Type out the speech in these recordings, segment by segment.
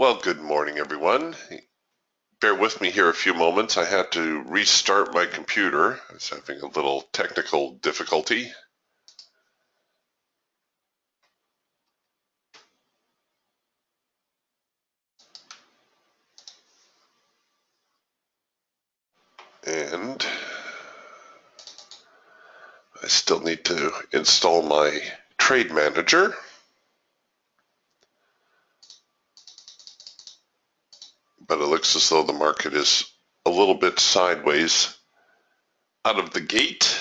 Well, good morning, everyone. Bear with me here a few moments. I had to restart my computer. I was having a little technical difficulty. And I still need to install my trade manager. But it looks as though the market is a little bit sideways out of the gate.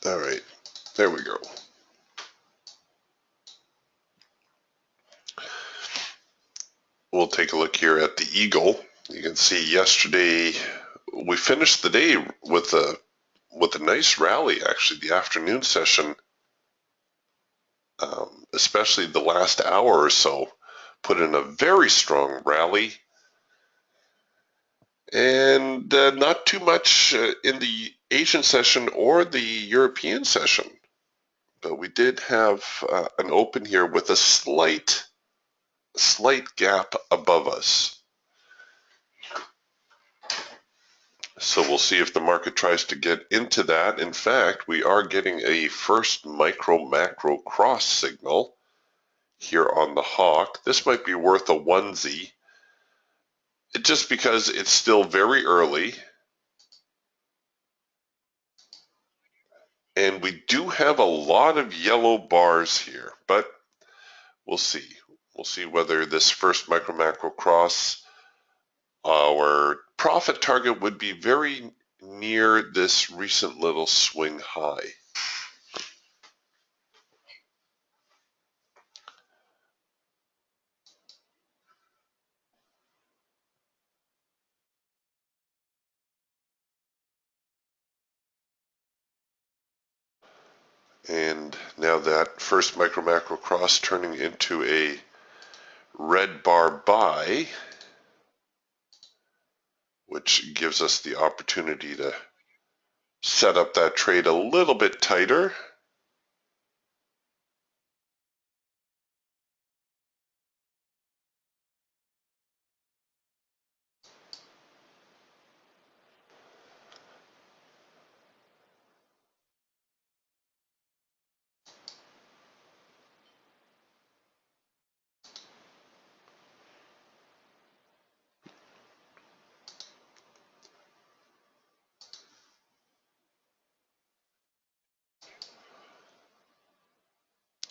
All right, there we go. We'll take a look here at the Eagle. You can see yesterday we finished the day with a nice rally. Actually, the afternoon session, especially the last hour or so, put in a very strong rally, and not too much in the Asian session or the European session. But we did have an open here with a slight gap above us. So we'll see if the market tries to get into that. In fact, we are getting a first micro-macro cross signal here on the Hawk. This might be worth a onesie, just because it's still very early. And we do have a lot of yellow bars here, but we'll see. We'll see whether this first micro-macro cross, our profit target would be very near this recent little swing high. And now that first micro-macro cross turning into a red bar buy, which gives us the opportunity to set up that trade a little bit tighter.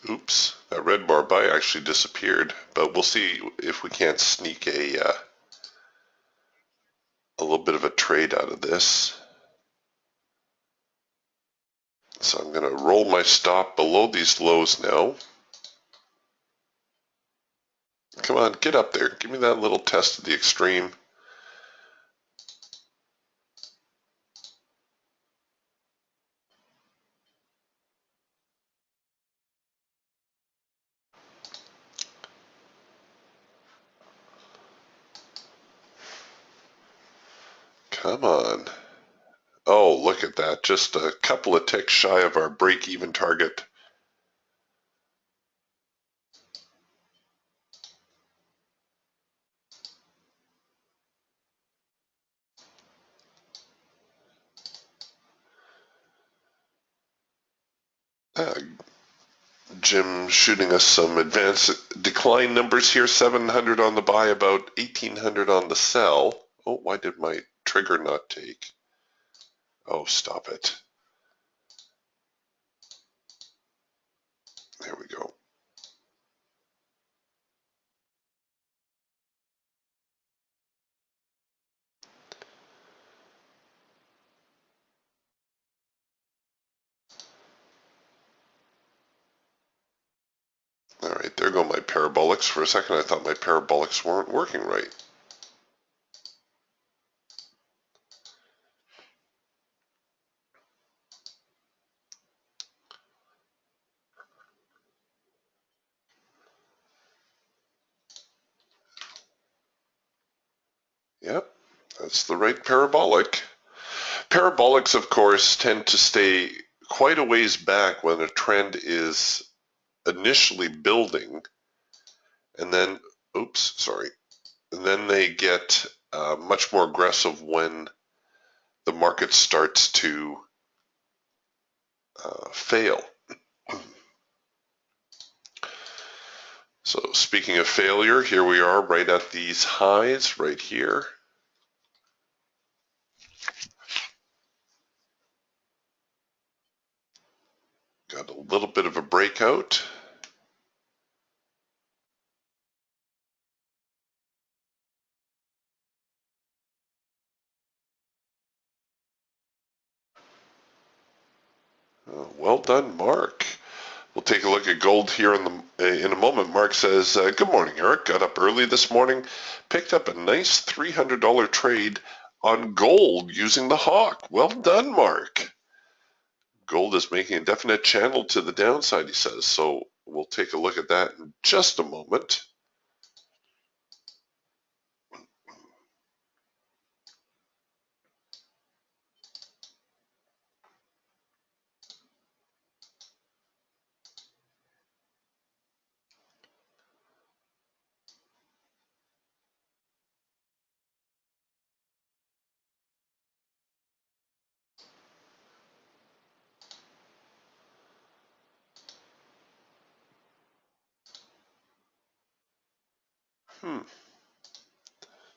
Oops, that red bar buy actually disappeared, but we'll see if we can't sneak a little bit of a trade out of this. So I'm going to roll my stop below these lows now. Come on, get up there. Give me that little test of the extreme. Come on. Oh, look at that. Just a couple of ticks shy of our break-even target. Jim shooting us some advanced decline numbers here. 700 on the buy, about 1800 on the sell. Oh, why did my trigger not take? Oh, stop it. There we go. All right, there go my parabolics. For a second, I thought my parabolics weren't working right. That's the right parabolic. Parabolics, of course, tend to stay quite a ways back when a trend is initially building, and then, and then they get much more aggressive when the market starts to fail. So speaking of failure, here we are right at these highs right here. Got a little bit of a breakout. Well done, Mark. We'll take a look at gold here in a moment. Mark says, good morning, Eric. Got up early this morning, picked up a nice $300 trade on gold using the hawk. Well done, Mark. Gold is making a definite channel to the downside, he says. So we'll take a look at that in just a moment.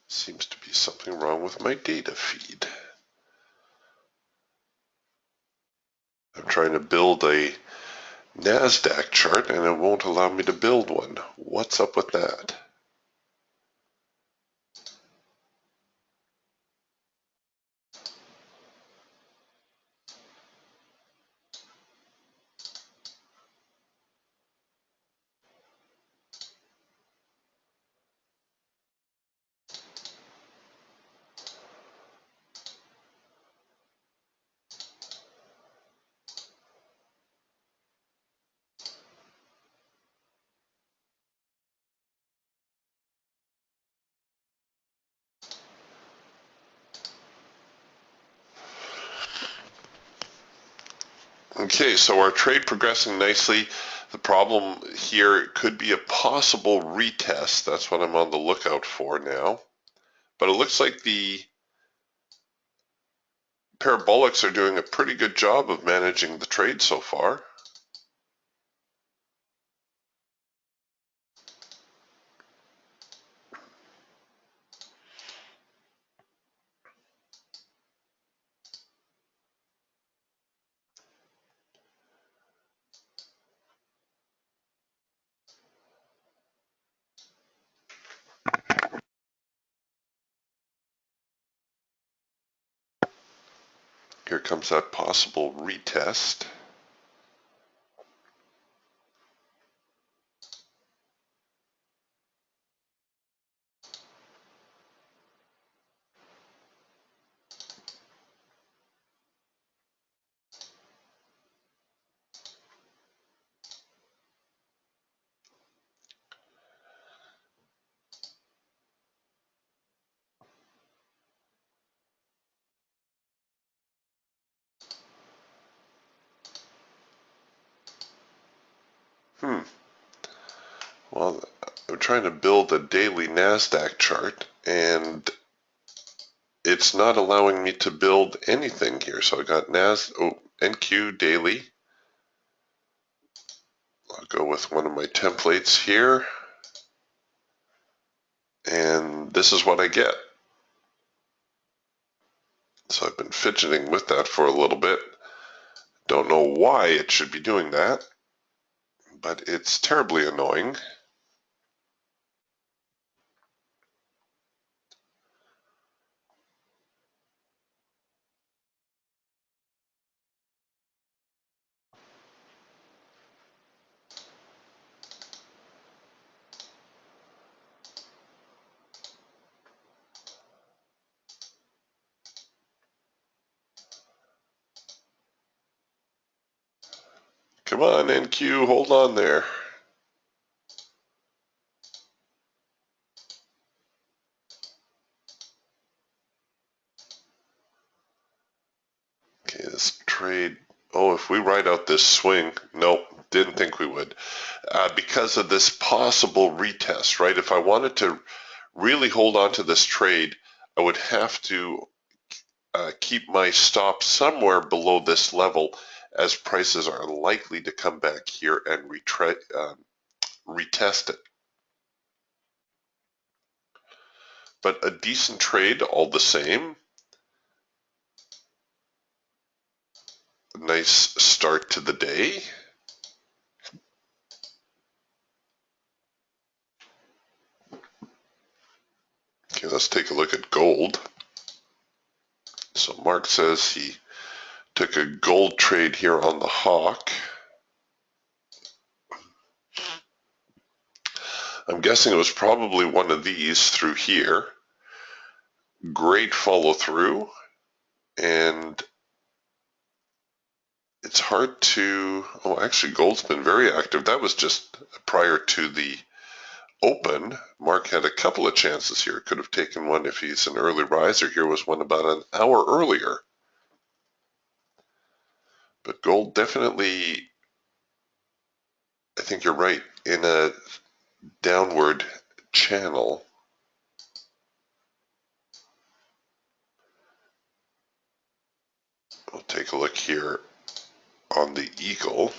Seems to be something wrong with my data feed. I'm trying to build a NASDAQ chart and it won't allow me to build one. What's up with that? Okay, so our trade progressing nicely. The problem here could be a possible retest. That's what I'm on the lookout for now. But it looks like the parabolics are doing a pretty good job of managing the trade so far. Here comes that possible retest. Well, I'm trying to build a daily NASDAQ chart and it's not allowing me to build anything here. So I got NQ daily. I'll go with one of my templates here. And this is what I get. So I've been fidgeting with that for a little bit. Don't know why it should be doing that, but it's terribly annoying. Come on, NQ, hold on there. Okay, this trade, oh, if we ride out this swing, nope, didn't think we would. Because of this possible retest, right? If I wanted to really hold on to this trade, I would have to keep my stop somewhere below this level, as prices are likely to come back here and retest it. But a decent trade all the same. Nice start to the day. Okay, let's take a look at gold. So Mark says he took a gold trade here on the Hawk. I'm guessing it was probably one of these through here. Great follow through, and it's hard to, oh, actually gold's been very active. That was just prior to the open. Mark had a couple of chances here. Could have taken one if he's an early riser. Here was one about an hour earlier. But gold definitely, I think you're right, in a downward channel. We'll take a look here on the eagle.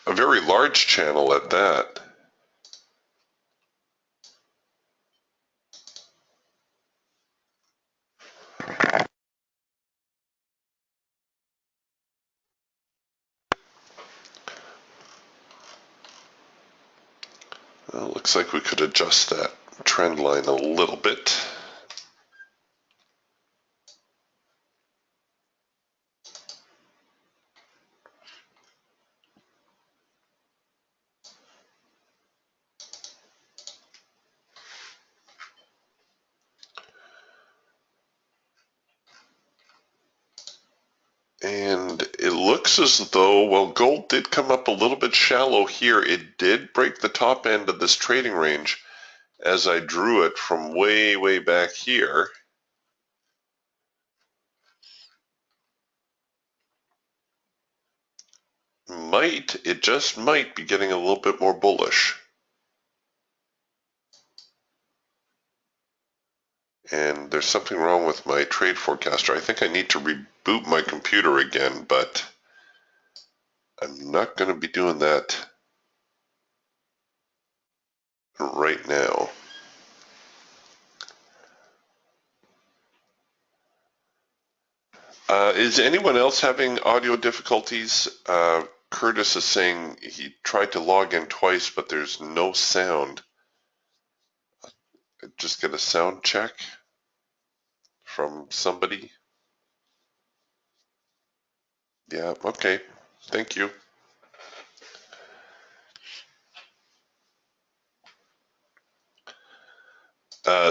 A very large channel at that. Well, looks like we could adjust that trend line a little bit. And it looks as though, well, gold did come up a little bit shallow here. It did break the top end of this trading range as I drew it from way, way back here. It just might be getting a little bit more bullish. And there's something wrong with my trade forecaster. I think I need to reboot my computer again, but I'm not going to be doing that right now. Is anyone else having audio difficulties? Curtis is saying he tried to log in twice, but there's no sound. Just get a sound check from somebody. Yeah, okay. Thank you.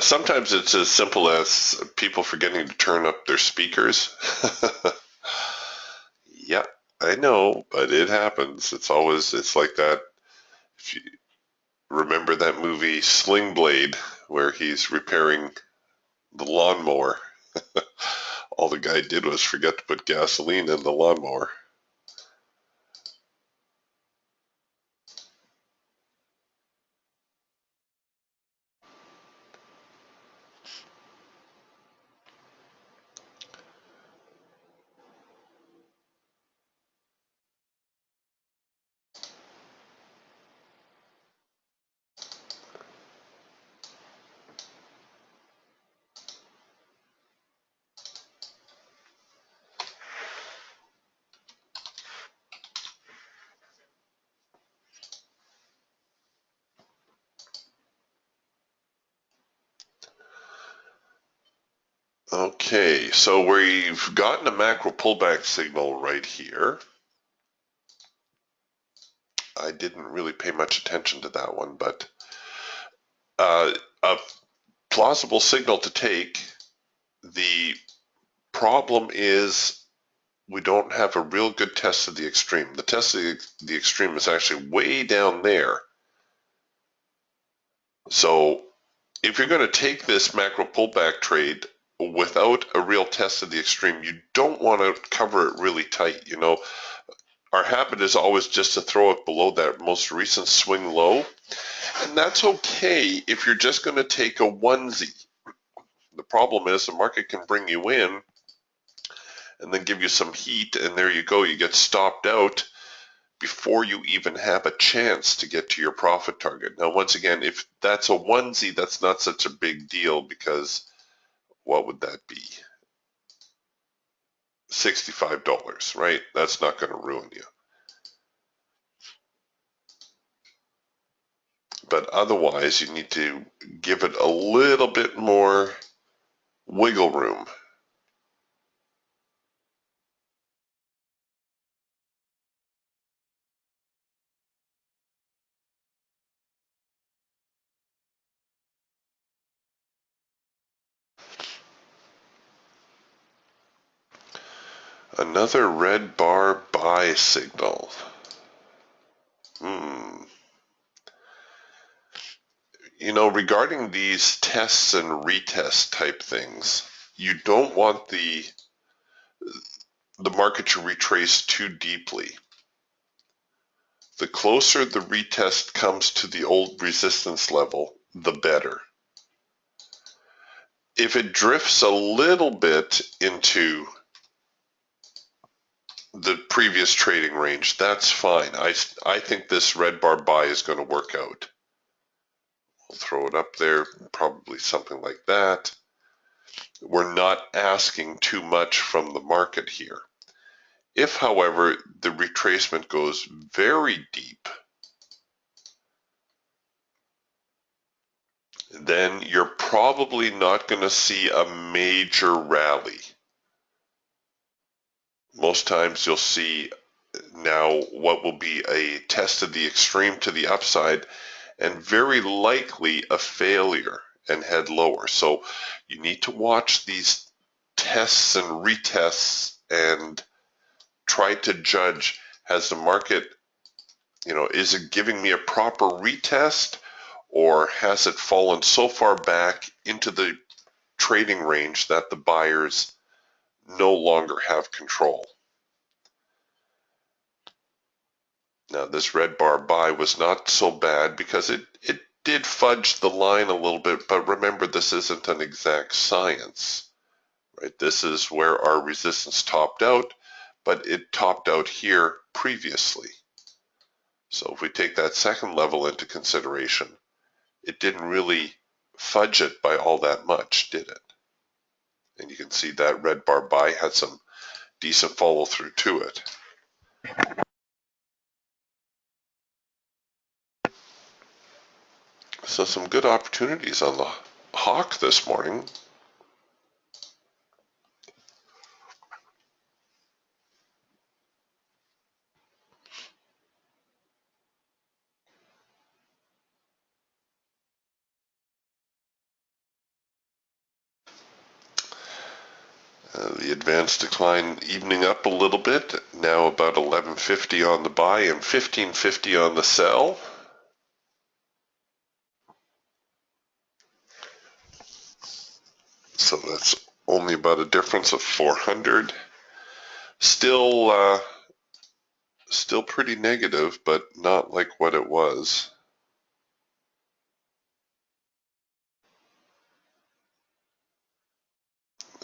Sometimes it's as simple as people forgetting to turn up their speakers. Yep, I know, but it happens. It's like that. If you remember that movie Sling Blade, where he's repairing the lawnmower. All the guy did was forget to put gasoline in the lawnmower. Okay, so we've gotten a macro pullback signal right here. I didn't really pay much attention to that one, but a plausible signal to take. The problem is we don't have a real good test of the extreme. The test of the extreme is actually way down there. So if you're going to take this macro pullback trade without a real test of the extreme, you don't want to cover it really tight. You know, our habit is always just to throw it below that most recent swing low, and that's okay if you're just going to take a onesie. The problem is the market can bring you in and then give you some heat, and there you go, you get stopped out before you even have a chance to get to your profit target. Now, once again, if that's a onesie, that's not such a big deal, because what would that be? $65, right? That's not going to ruin you. But otherwise, you need to give it a little bit more wiggle room. Another red bar buy signal. You know, regarding these tests and retest type things, you don't want the market to retrace too deeply. The closer the retest comes to the old resistance level, the better. If it drifts a little bit into the previous trading range, that's fine. I think this red bar buy is going to work out. We'll throw it up there, probably something like that. We're not asking too much from the market here. If, however, the retracement goes very deep, then you're probably not going to see a major rally. Most times you'll see now what will be a test of the extreme to the upside, and very likely a failure and head lower. So you need to watch these tests and retests and try to judge, has the market, you know, is it giving me a proper retest, or has it fallen so far back into the trading range that the buyers no longer have control? Now, this red bar buy was not so bad because it did fudge the line a little bit, but remember, this isn't an exact science, right? This is where our resistance topped out, but it topped out here previously. So if we take that second level into consideration, it didn't really fudge it by all that much, did it? And you can see that red bar buy had some decent follow through to it. So some good opportunities on the hawk this morning. The advanced decline evening up a little bit, now about 1150 on the buy and 1550 on the sell. So that's only about a difference of 400. Still pretty negative, but not like what it was.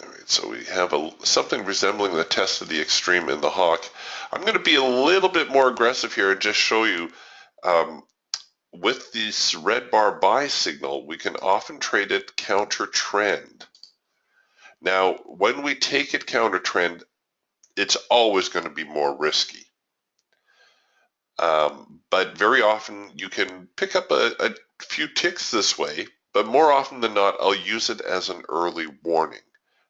All right, so we have something resembling the test of the extreme in the hawk. I'm going to be a little bit more aggressive here and just show you, with this red bar buy signal, we can often trade it counter trend. Now, when we take it counter trend, it's always going to be more risky. But very often you can pick up a few ticks this way, but more often than not, I'll use it as an early warning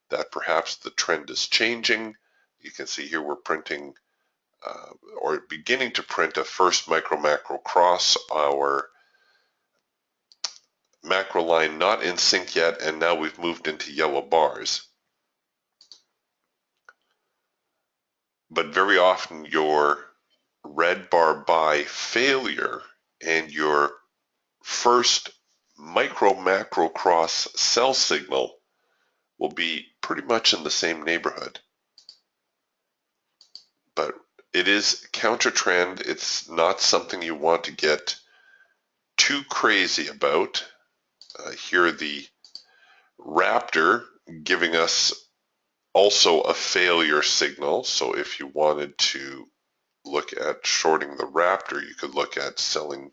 that perhaps the trend is changing. You can see here we're printing or beginning to print a first micro-macro cross, our macro line not in sync yet, and now we've moved into yellow bars. But very often your red bar buy failure and your first micro-macro cross sell signal will be pretty much in the same neighborhood. But it is counter trend. It's not something you want to get too crazy about. Here the Raptor giving us also a failure signal. So if you wanted to look at shorting the Raptor, you could look at selling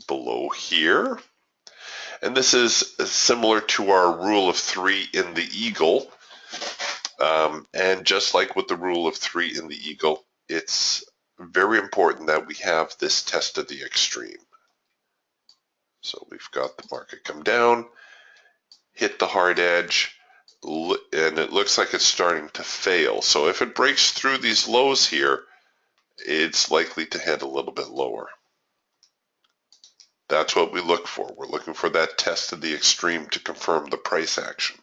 below here. And this is similar to our rule of 3 in the Eagle. And just like with the rule of 3 in the Eagle, it's very important that we have this test of the extreme. So we've got the market come down, hit the hard edge, and it looks like it's starting to fail. So if it breaks through these lows here, it's likely to head a little bit lower. That's what we look for. We're looking for that test of the extreme to confirm the price action.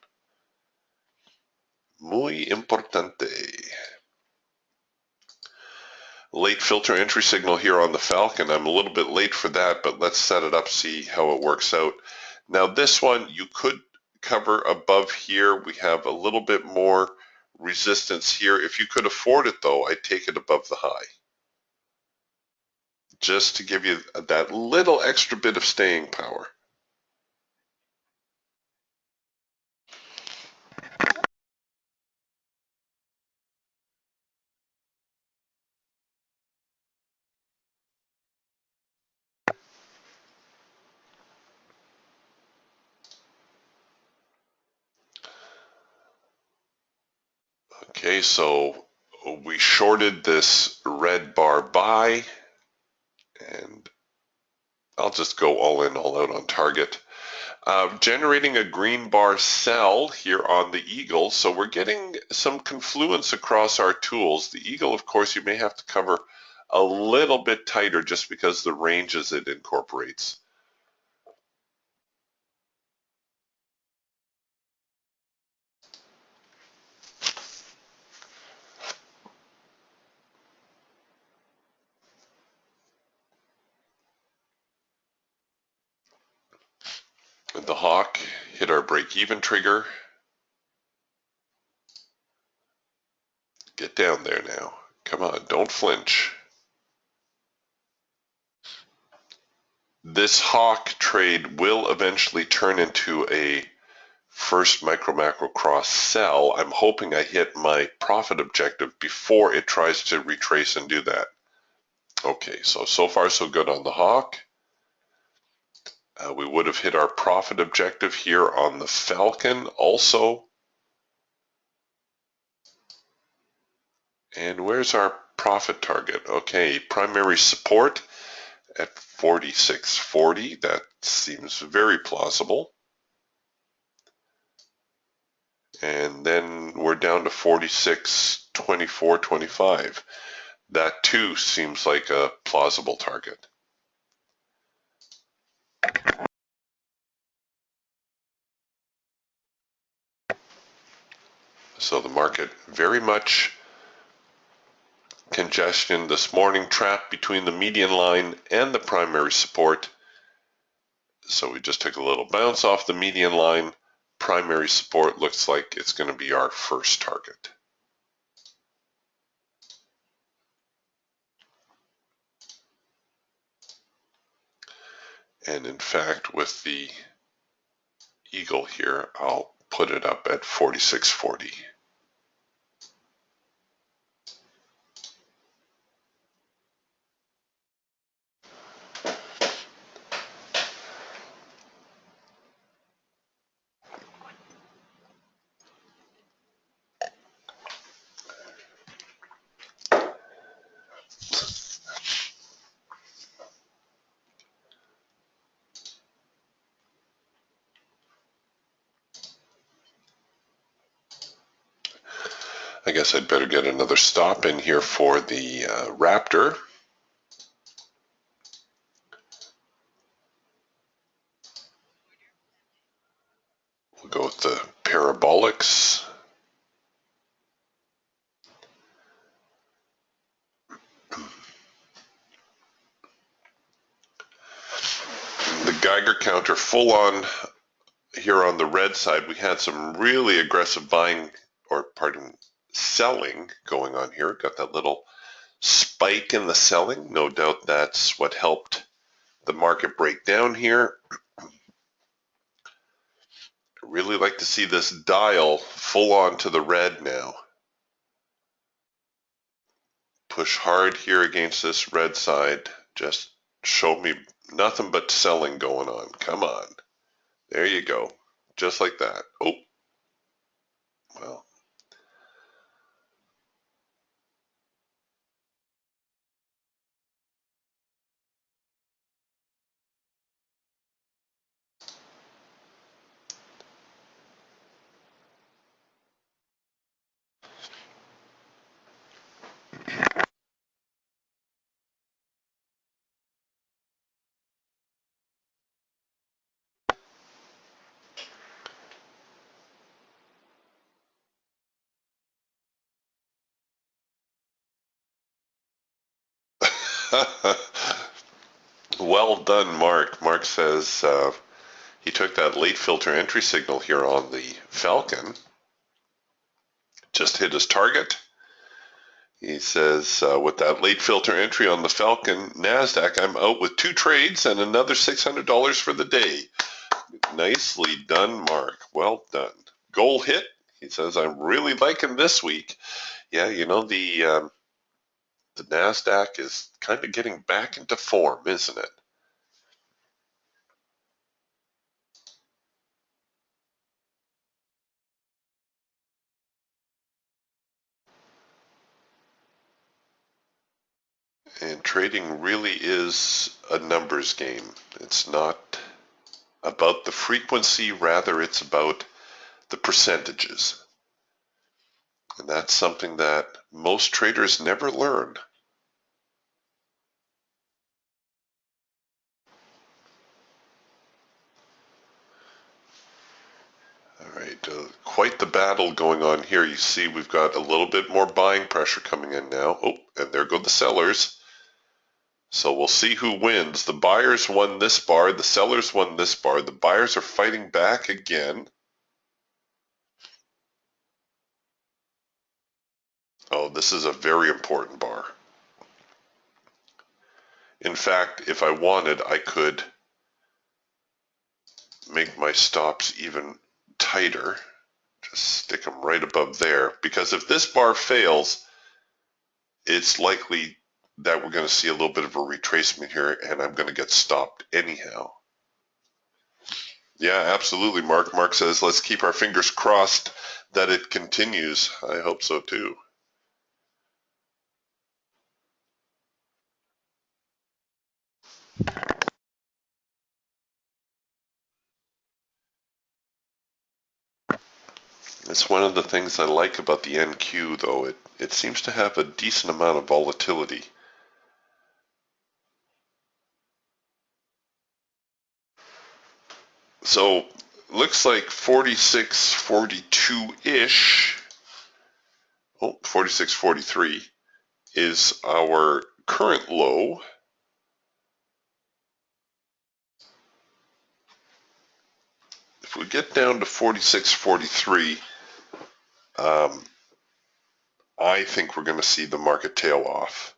Muy importante. Late filter entry signal here on the Falcon. I'm a little bit late for that, but let's set it up, see how it works out. Now this one, you could cover above here. We have a little bit more resistance here. If you could afford it though, I'd take it above the high. Just to give you that little extra bit of staying power. Okay, so we shorted this red bar buy, and I'll just go all in, all out on target. Generating a green bar sell here on the Eagle, so we're getting some confluence across our tools. The Eagle, of course, you may have to cover a little bit tighter just because the ranges it incorporates. The Hawk hit our break-even trigger. Get down there now. Come on, don't flinch. This Hawk trade will eventually turn into a first micro macro cross sell. I'm hoping I hit my profit objective before it tries to retrace and do that. Okay, so far so good on the Hawk. We would have hit our profit objective here on the Falcon also. And where's our profit target? Okay, primary support at 46.40. That seems very plausible. And then we're down to 46.24.25. That too seems like a plausible target. So the market very much congestion this morning, trapped between the median line and the primary support. So we just took a little bounce off the median line. Primary support looks like it's going to be our first target. And in fact, with the Eagle here, I'll put it up at 46.40. I guess I'd better get another stop in here for the Raptor. We'll go with the parabolics. The Geiger counter full on here on the red side. We had some really aggressive buying, or pardon, selling going on here. Got that little spike in the selling. No doubt that's what helped the market break down here. I really like to see this dial full on to the red now. Push hard here against this red side. Just show me nothing but selling going on. Come on. There you go. Just like that. Oh, well. Well done, Mark. Mark says he took that late filter entry signal here on the Falcon. Just hit his target. He says, with that late filter entry on the Falcon NASDAQ, I'm out with 2 trades and another $600 for the day. Nicely done, Mark. Well done. Goal hit. He says, I'm really liking this week. Yeah, you know, the NASDAQ is kind of getting back into form, isn't it? And trading really is a numbers game. It's not about the frequency, rather it's about the percentages. And that's something that most traders never learn. All right, quite the battle going on here. You see we've got a little bit more buying pressure coming in now. Oh, and there go the sellers. So we'll see who wins. The buyers won this bar. The sellers won this bar. The buyers are fighting back again. Oh, this is a very important bar. In fact, if I wanted, I could make my stops even tighter. Just stick them right above there. Because if this bar fails, it's likely that we're going to see a little bit of a retracement here, and I'm going to get stopped anyhow. Yeah, absolutely, Mark. Mark says, let's keep our fingers crossed that it continues. I hope so too. It's one of the things I like about the NQ, though. It seems to have a decent amount of volatility. So, looks like 46.42-ish. Oh, 46.43 is our current low. If we get down to 46.43, I think we're going to see the market tail off.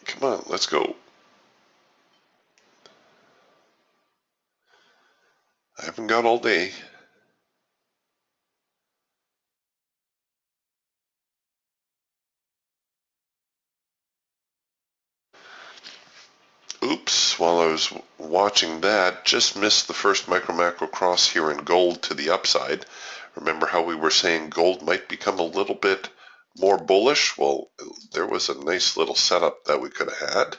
Come on, let's go. I haven't got all day. Oops, while I was watching that, just missed the first micro macro cross here in gold to the upside. Remember how we were saying gold might become a little bit more bullish? Well, there was a nice little setup that we could have had.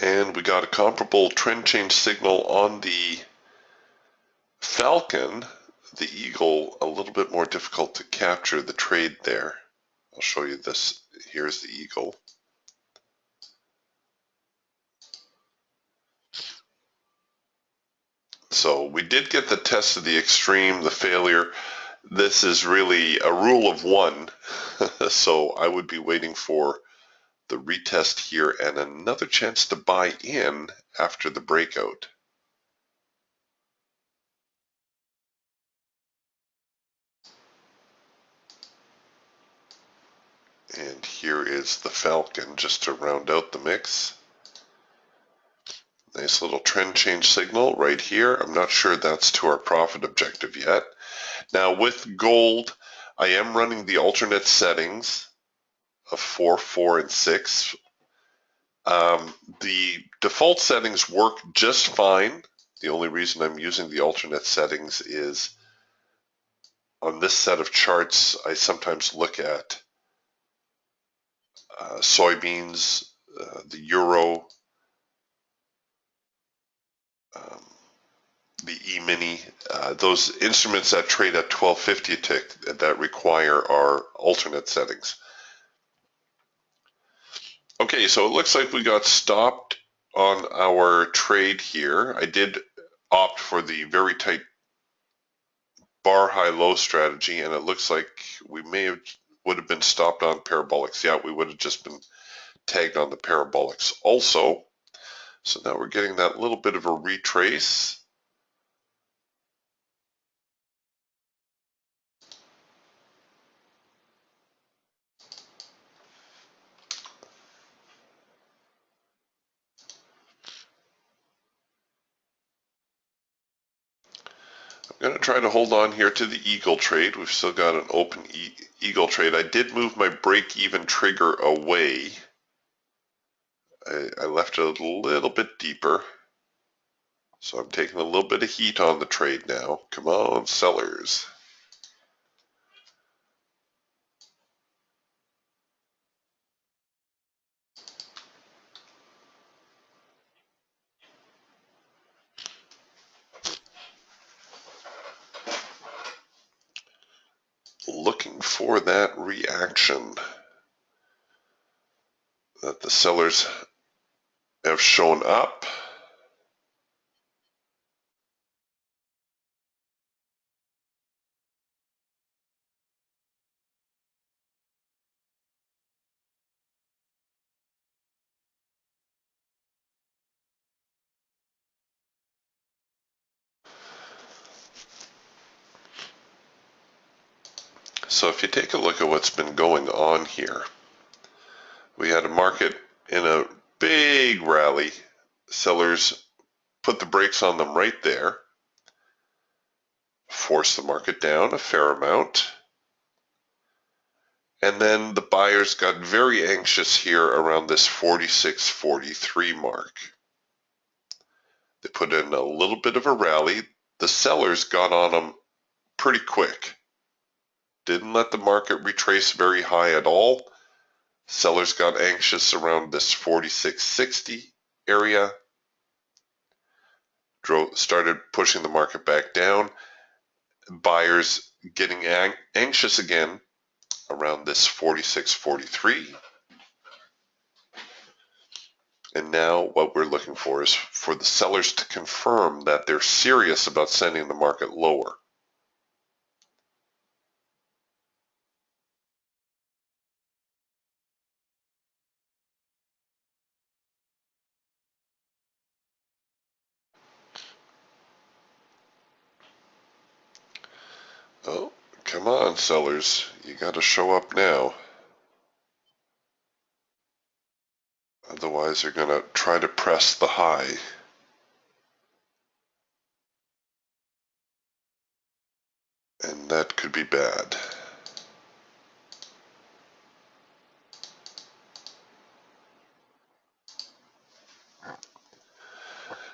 And we got a comparable trend change signal on the Falcon. The Eagle, a little bit more difficult to capture the trade there. I'll show you this. Here's the Eagle. So we did get the test of the extreme, the failure. This is really a rule of one. So I would be waiting for the retest here and another chance to buy in after the breakout. And here is the Falcon just to round out the mix. Nice little trend change signal right here. I'm not sure that's to our profit objective yet. Now with gold, I am running the alternate settings of 4, 4, and 6. The default settings work just fine. The only reason I'm using the alternate settings is on this set of charts, I sometimes look at soybeans, the euro, um, the E-mini, those instruments that trade at 1250 a tick that require our alternate settings. Okay, so it looks like we got stopped on our trade here. I did opt for the very tight bar high low strategy, and it looks like we would have been stopped on parabolics. Yeah, we would have just been tagged on the parabolics also. So now we're getting that little bit of a retrace. I'm going to try to hold on here to the Eagle trade. We've still got an open Eagle trade. I did move my break-even trigger away. I left it a little bit deeper. So I'm taking a little bit of heat on the trade now. Come on, sellers. Looking for that reaction that the sellers have shown up. So if you take a look at what's been going on here, we had a market in a big rally. Sellers put the brakes on them right there, forced the market down a fair amount. And then the buyers got very anxious here around this 46.43 mark. They put in a little bit of a rally. The sellers got on them pretty quick. Didn't let the market retrace very high at all. Sellers got anxious around this 46.60 area. Started pushing the market back down. Buyers getting anxious again around this 46.43. And now what we're looking for is for the sellers to confirm that they're serious about sending the market lower. Oh, come on, sellers. You got to show up now. Otherwise, they're going to try to press the high. And that could be bad.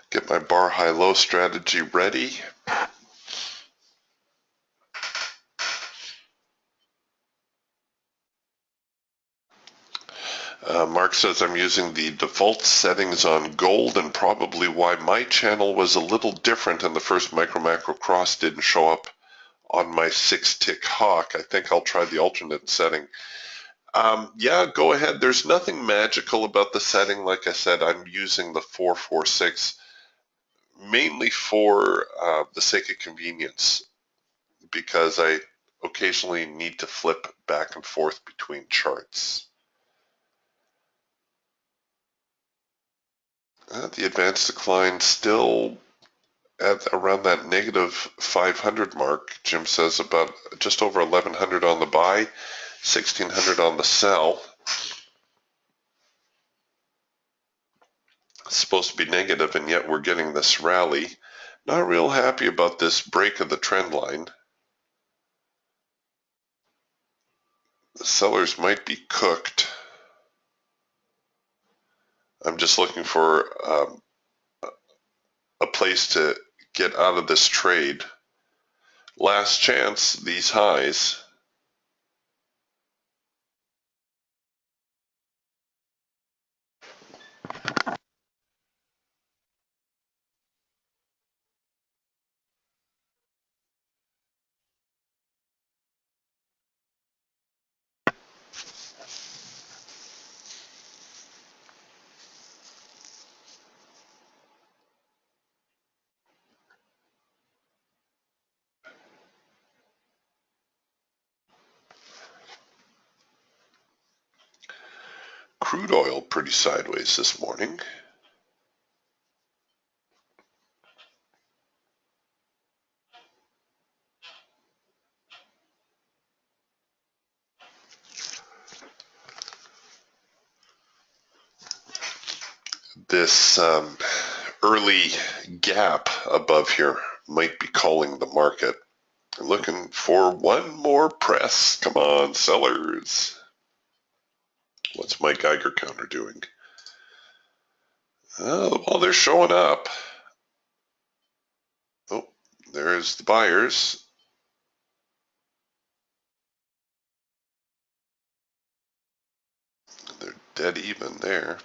Get my bar high-low strategy ready. Mark says I'm using the default settings on gold, and probably why my channel was a little different and the first micro-macro cross didn't show up on my 6-tick hawk. I think I'll try the alternate setting. Yeah, go ahead. There's nothing magical about the setting. Like I said, I'm using the 446. mainly for the sake of convenience, because I occasionally need to flip back and forth between charts. The advanced decline still at around that negative 500 mark. Jim says about just over 1100 on the buy, 1600 on the sell. It's supposed to be negative, and yet we're getting this rally. Not real happy about this break of the trend line. The sellers might be cooked. I'm just looking for a place to get out of this trade. Last chance, these highs. Crude oil pretty sideways this morning. This early gap above here might be calling the market. Looking for one more press. Come on, sellers. What's my Geiger counter doing? Oh, well, they're showing up. Oh, there's the buyers. They're dead even there.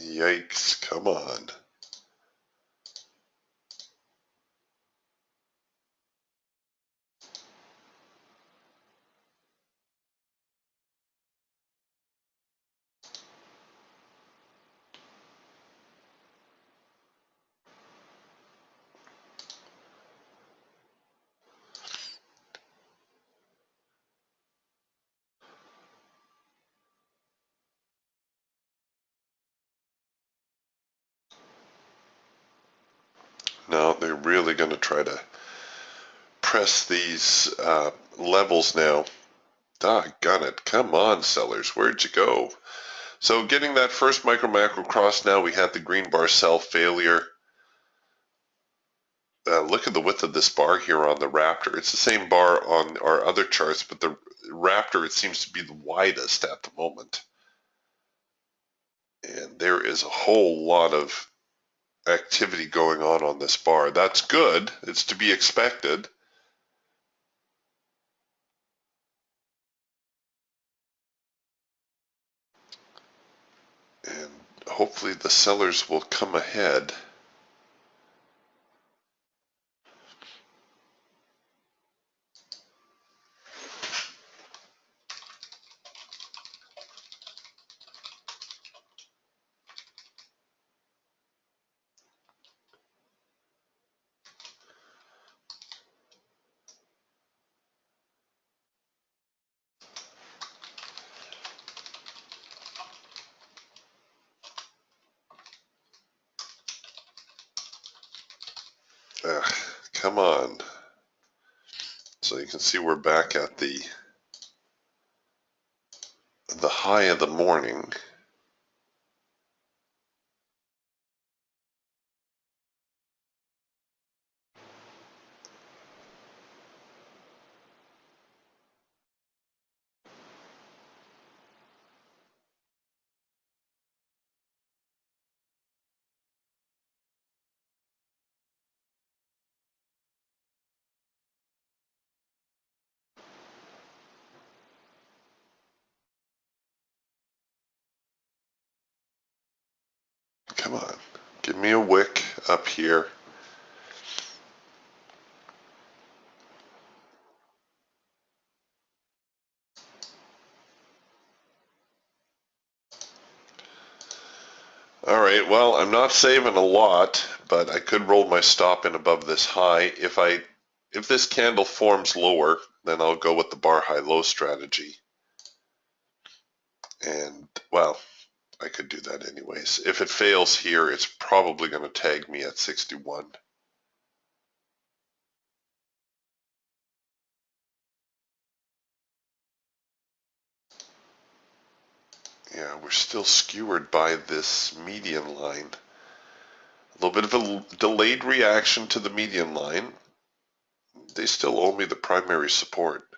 Yikes, come on. No, they're really going to try to press these levels now. Doggone it. Come on, sellers. Where'd you go? So getting that first micro macro cross now, we had the green bar sell failure. Look at the width of this bar here on the Raptor. It's the same bar on our other charts, but the Raptor, it seems to be the widest at the moment. And there is a whole lot of activity going on this bar. That's good. It's to be expected. And hopefully the sellers will come ahead. Come on. So you can see we're back at the high of the morning. Come on, give me a wick up here. All right, well, I'm not saving a lot, but I could roll my stop in above this high. If this candle forms lower, then I'll go with the bar high-low strategy. And, well, I could do that anyways. If it fails here, it's probably going to tag me at 61. Yeah, we're still skewered by this median line. A little bit of a delayed reaction to the median line. They still owe me the primary support.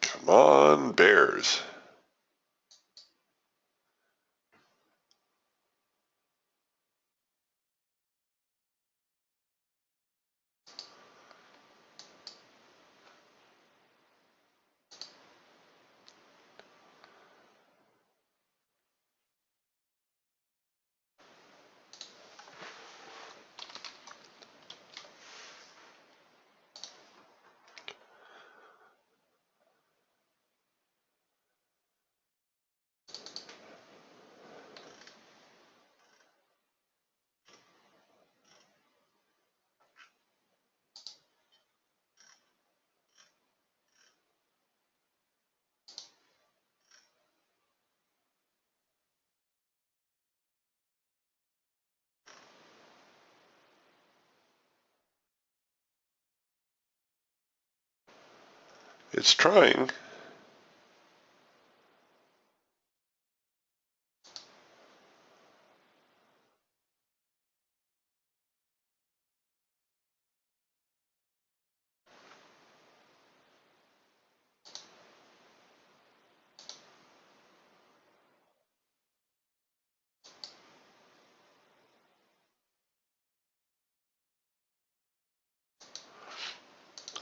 Come on, Bears. It's trying.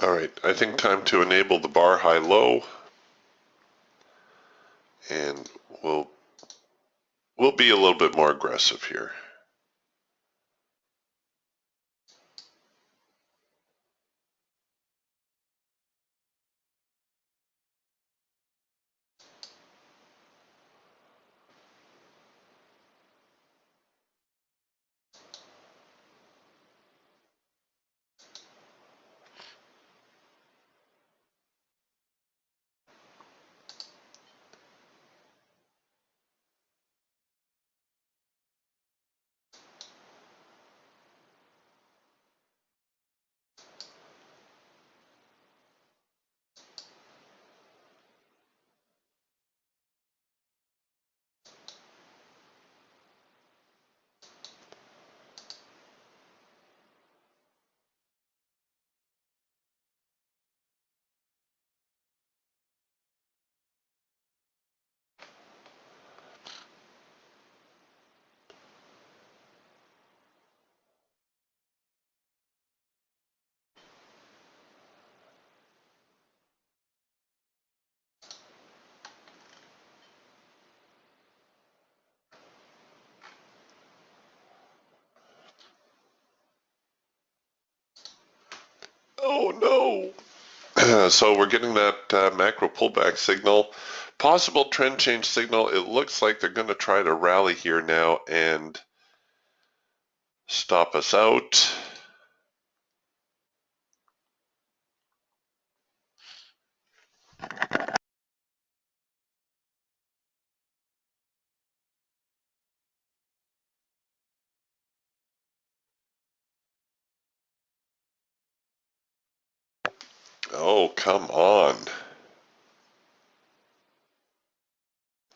All right, I think time to enable the bar high-low, and we'll be a little bit more aggressive here. Oh no! So we're getting that macro pullback signal. Possible trend change signal. It looks like they're going to try to rally here now and stop us out. Oh, come on.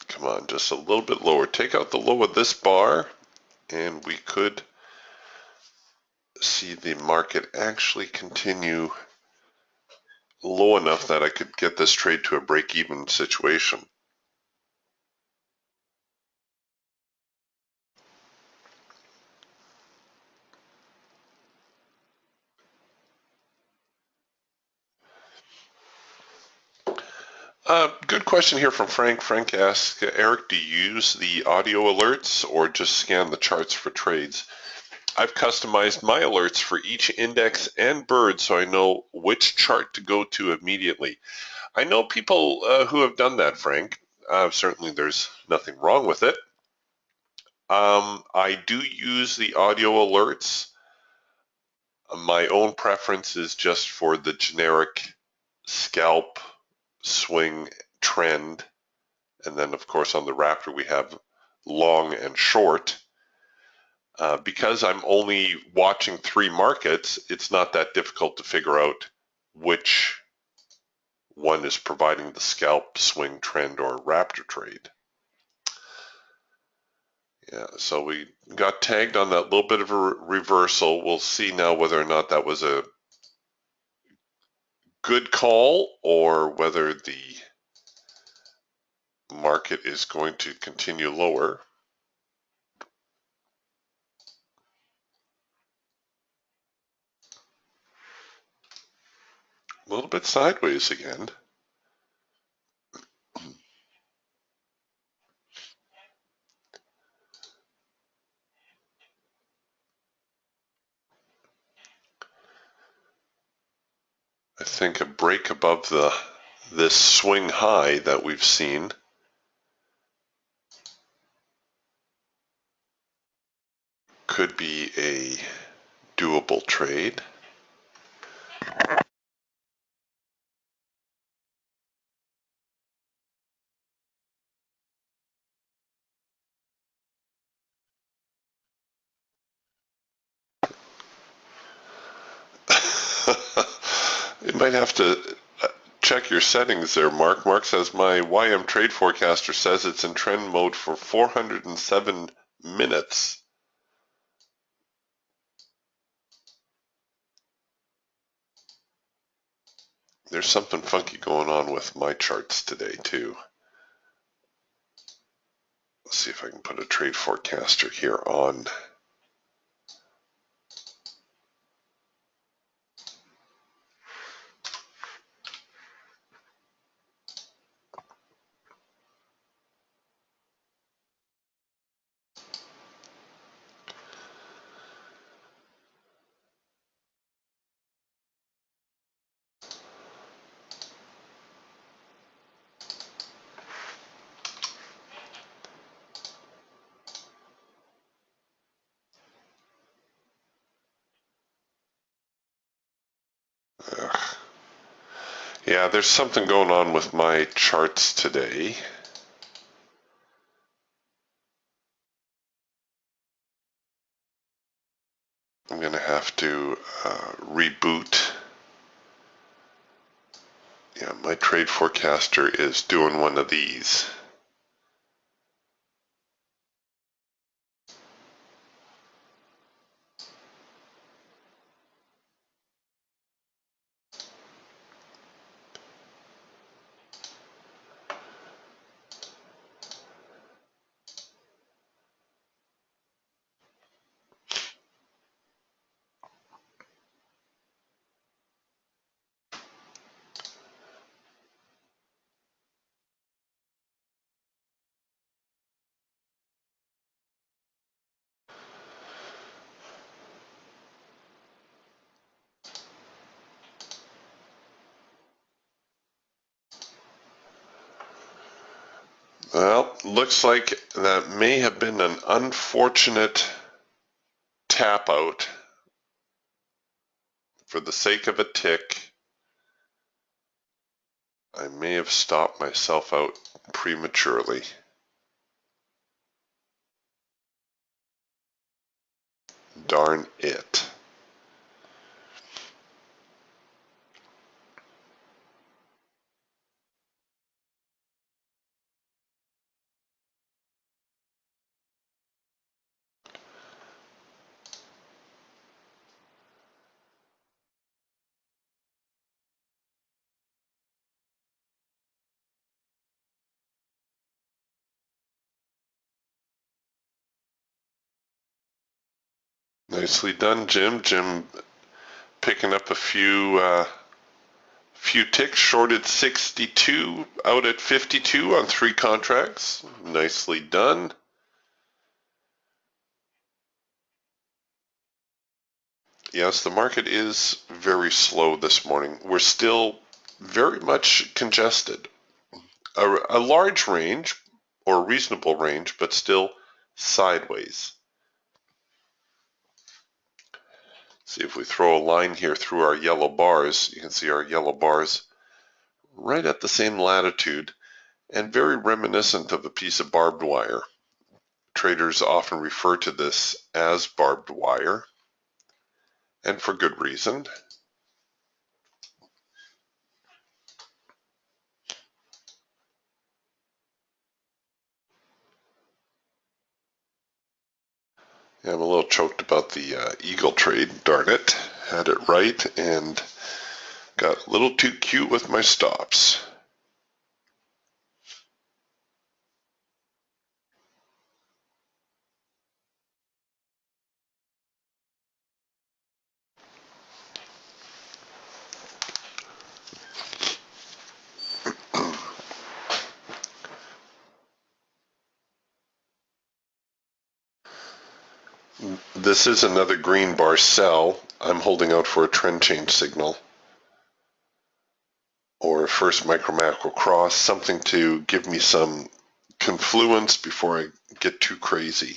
Come on, just a little bit lower. Take out the low of this bar, and we could see the market actually continue low enough that I could get this trade to a break-even situation. Good question here from Frank. Frank asks, Eric, do you use the audio alerts or just scan the charts for trades? I've customized my alerts for each index and bird so I know which chart to go to immediately. I know people who have done that, Frank. Certainly there's nothing wrong with it. I do use the audio alerts. My own preference is just for the generic scalp, swing, trend, and then of course on the Raptor we have long and short. Because I'm only watching 3 markets, it's not that difficult to figure out which one is providing the scalp, swing, trend, or Raptor trade. Yeah, so we got tagged on that little bit of a reversal. We'll see now whether or not that was a good call or whether the market is going to continue lower. A little bit sideways again. I think a break above this swing high that we've seen could be a doable trade. You might have to check your settings there, Mark. Mark says my YM trade forecaster says it's in trend mode for 407 minutes. There's something funky going on with my charts today too. Let's see if I can put a trade forecaster here on. Yeah, there's something going on with my charts today. I'm going to have to reboot. Yeah, my trade forecaster is doing one of these. Well, looks like that may have been an unfortunate tap out for the sake of a tick. I may have stopped myself out prematurely. Darn it. Nicely done, Jim. Jim picking up a few ticks, shorted 62, out at 52 on 3 contracts. Nicely done. Yes, the market is very slow this morning. We're still very much congested. A large range, or a reasonable range, but still sideways. See, if we throw a line here through our yellow bars, you can see our yellow bars right at the same latitude and very reminiscent of a piece of barbed wire. Traders often refer to this as barbed wire, and for good reason. Yeah, I'm a little choked about the eagle trade, darn it. Had it right and got a little too cute with my stops. This is another green bar sell. I'm holding out for a trend change signal or a first micro macro cross, something to give me some confluence before I get too crazy.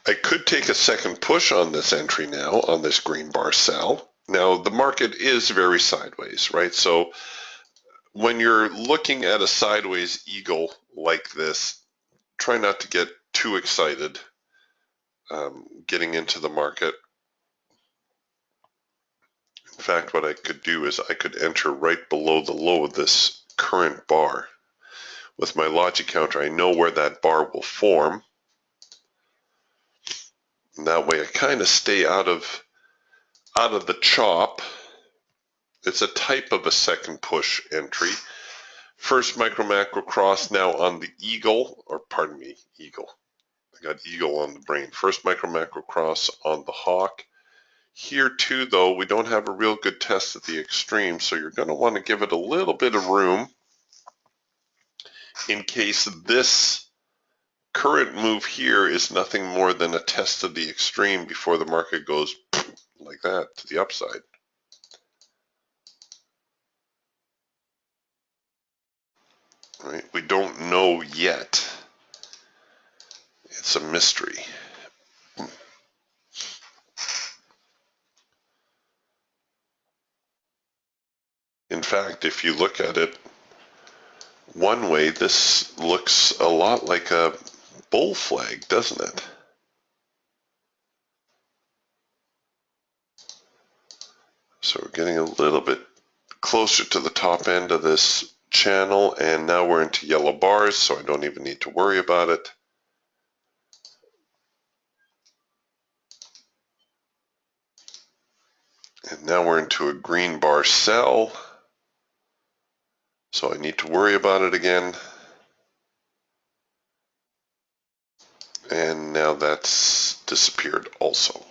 I could take a second push on this entry now, on this green bar sell. Now, the market is very sideways, right? So when you're looking at a sideways eagle like this, try not to get too excited getting into the market. In fact, what I could do is I could enter right below the low of this current bar. With my logic counter, I know where that bar will form. And that way I kind of stay out of the chop. It's a type of a second push entry. First micro macro cross now on the eagle, or pardon me, eagle. I got eagle on the brain. First micro macro cross on the hawk. Here too, though, we don't have a real good test at the extreme, so you're going to want to give it a little bit of room in case this current move here is nothing more than a test of the extreme before the market goes like that to the upside. Right? We don't know yet. It's a mystery. In fact, if you look at it one way, this looks a lot like a bull flag, doesn't it? So we're getting a little bit closer to the top end of this channel, and now we're into yellow bars, so I don't even need to worry about it. And now we're into a green bar sell, so I need to worry about it again. And now that's disappeared also.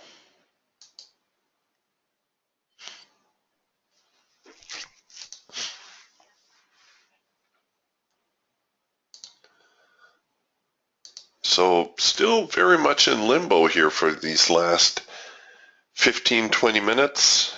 So still very much in limbo here for these last 15-20 minutes.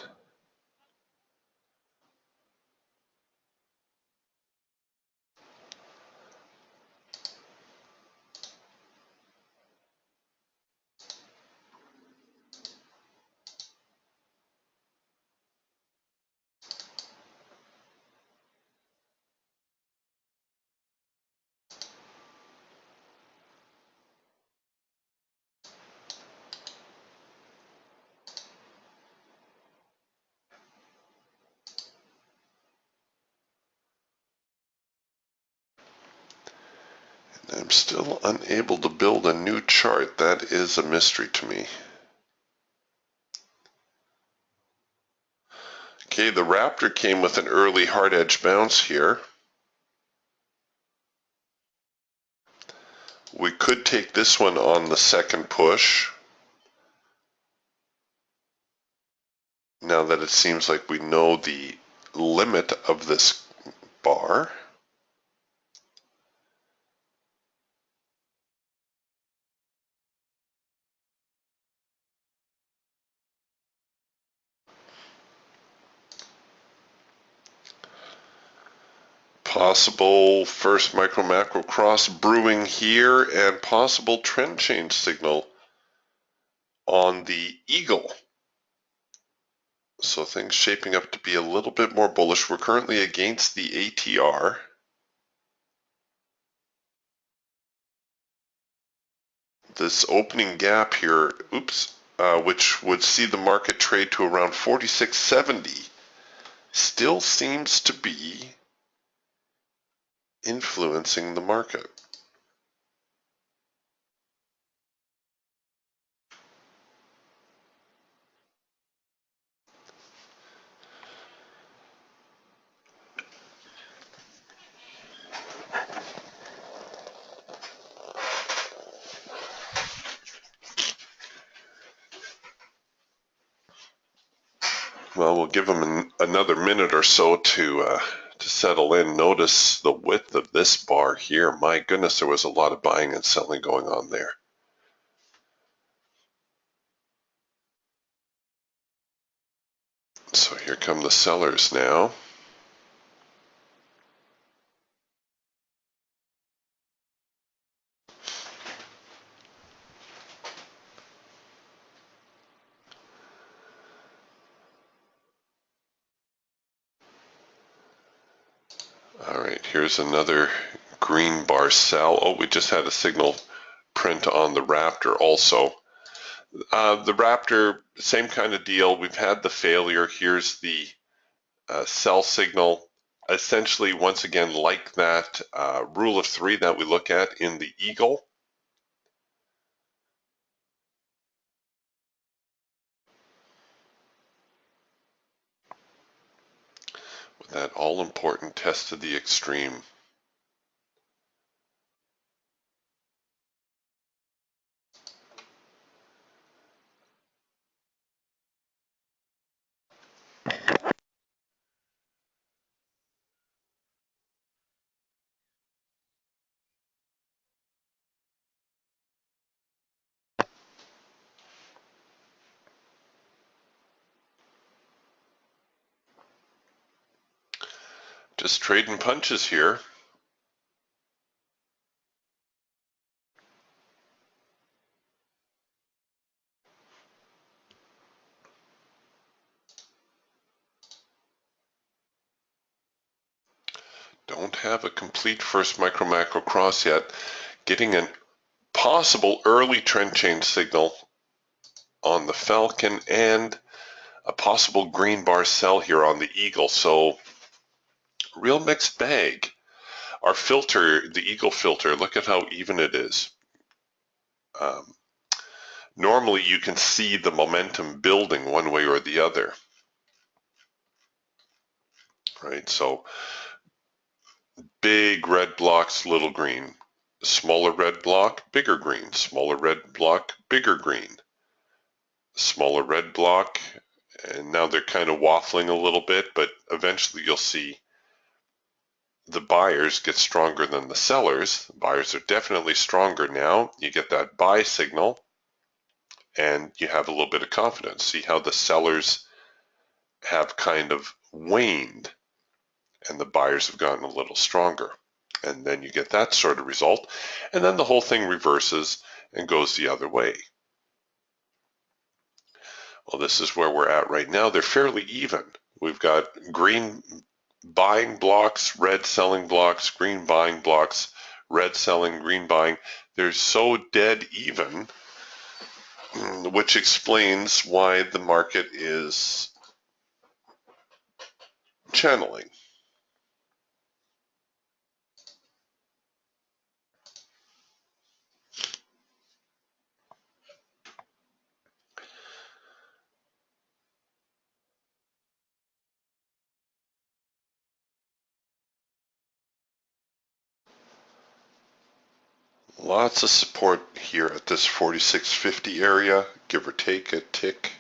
I'm still unable to build a new chart. That is a mystery to me. Okay, the Raptor came with an early hard edge bounce here. We could take this one on the second push, now that it seems like we know the limit of this bar. Possible first micro macro cross brewing here, and possible trend change signal on the eagle. So things shaping up to be a little bit more bullish. We're currently against the ATR. This opening gap here, which would see the market trade to around 46.70, still seems to be influencing the market. Well, we'll give them another minute or so to settle in. Notice the width of this bar here. My goodness, there was a lot of buying and selling going on there. So here come the sellers now. All right, here's another green bar sell. Oh, we just had a signal print on the Raptor also. The Raptor, same kind of deal. We've had the failure. Here's the sell signal. Essentially, once again, like that rule of three that we look at in the Eagle. With that all-important test to the extreme. Just trading punches here. Don't have a complete first micro macro cross yet. Getting a possible early trend change signal on the Falcon and a possible green bar sell here on the Eagle. So real mixed bag. Our filter, the Eagle filter, look at how even it is. Normally you can see the momentum building one way or the other, right? So big red blocks, little green. Smaller red block, bigger green. Smaller red block, bigger green. Smaller red block, and now they're kind of waffling a little bit, but eventually you'll see the buyers get stronger than the sellers. The buyers are definitely stronger now. You get that buy signal and you have a little bit of confidence. See how the sellers have kind of waned and the buyers have gotten a little stronger. And then you get that sort of result. And then the whole thing reverses and goes the other way. Well, this is where we're at right now. They're fairly even. We've got green buying blocks, red selling blocks, green buying blocks, red selling, green buying. They're so dead even, which explains why the market is channeling. Lots of support here at this 46.50 area, give or take a tick.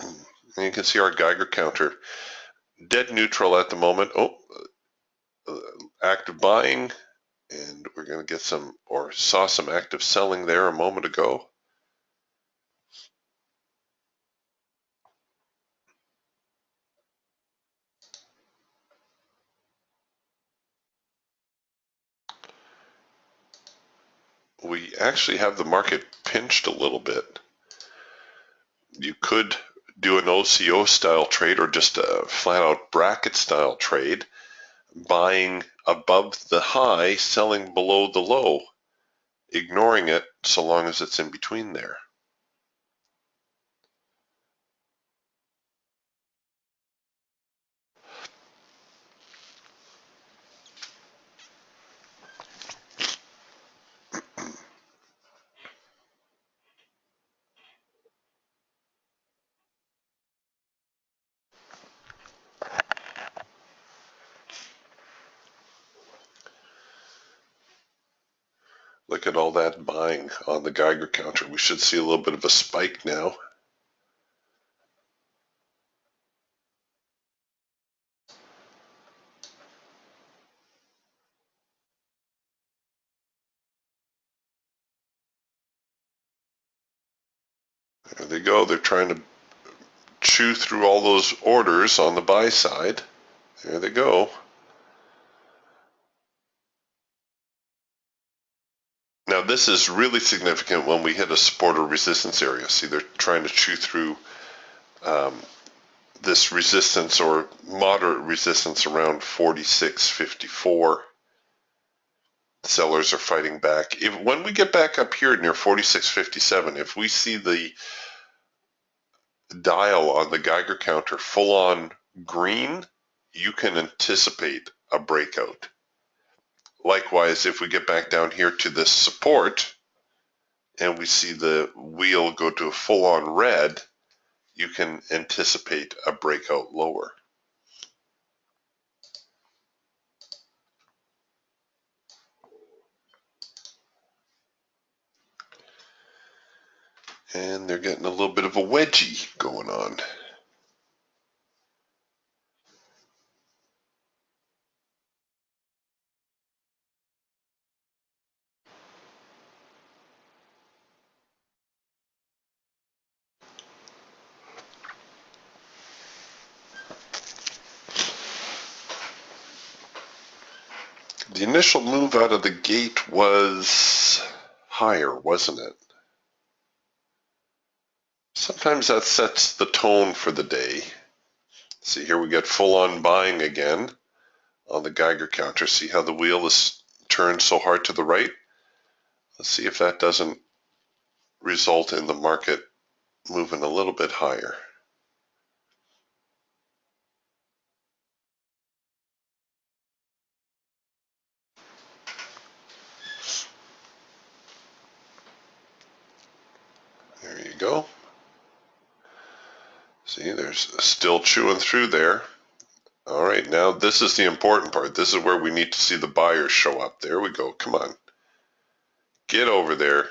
And you can see our Geiger counter dead neutral at the moment. Oh, active buying, and we're going to get some, or saw some active selling there a moment ago. We actually have the market pinched a little bit. You could do an OCO style trade or just a flat out bracket style trade, buying above the high, selling below the low, ignoring it so long as it's in between there. Look at all that buying on the Geiger counter. We should see a little bit of a spike now. There they go. They're trying to chew through all those orders on the buy side. There they go. Now this is really significant when we hit a support or resistance area. See, they're trying to chew through this resistance or moderate resistance around 46.54. Sellers are fighting back. When we get back up here near 46.57, if we see the dial on the Geiger counter full on green, you can anticipate a breakout. Likewise, if we get back down here to this support and we see the wheel go to a full on red, you can anticipate a breakout lower. And they're getting a little bit of a wedgie going on. The initial move out of the gate was higher, wasn't it? Sometimes that sets the tone for the day. See, here we get full-on buying again on the Geiger counter. See how the wheel is turned so hard to the right? Let's see if that doesn't result in the market moving a little bit higher. There you go. See, there's still chewing through there. All right, now this is the important part. This is where we need to see the buyers show up. There we go. Come on. Get over there.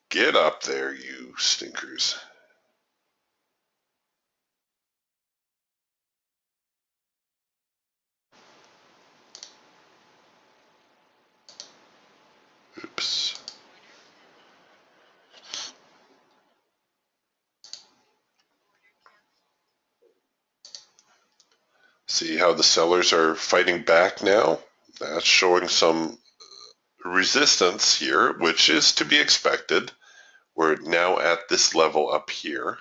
Get up there, you stinkers. See how the sellers are fighting back now? That's showing some resistance here, which is to be expected. We're now at this level up here.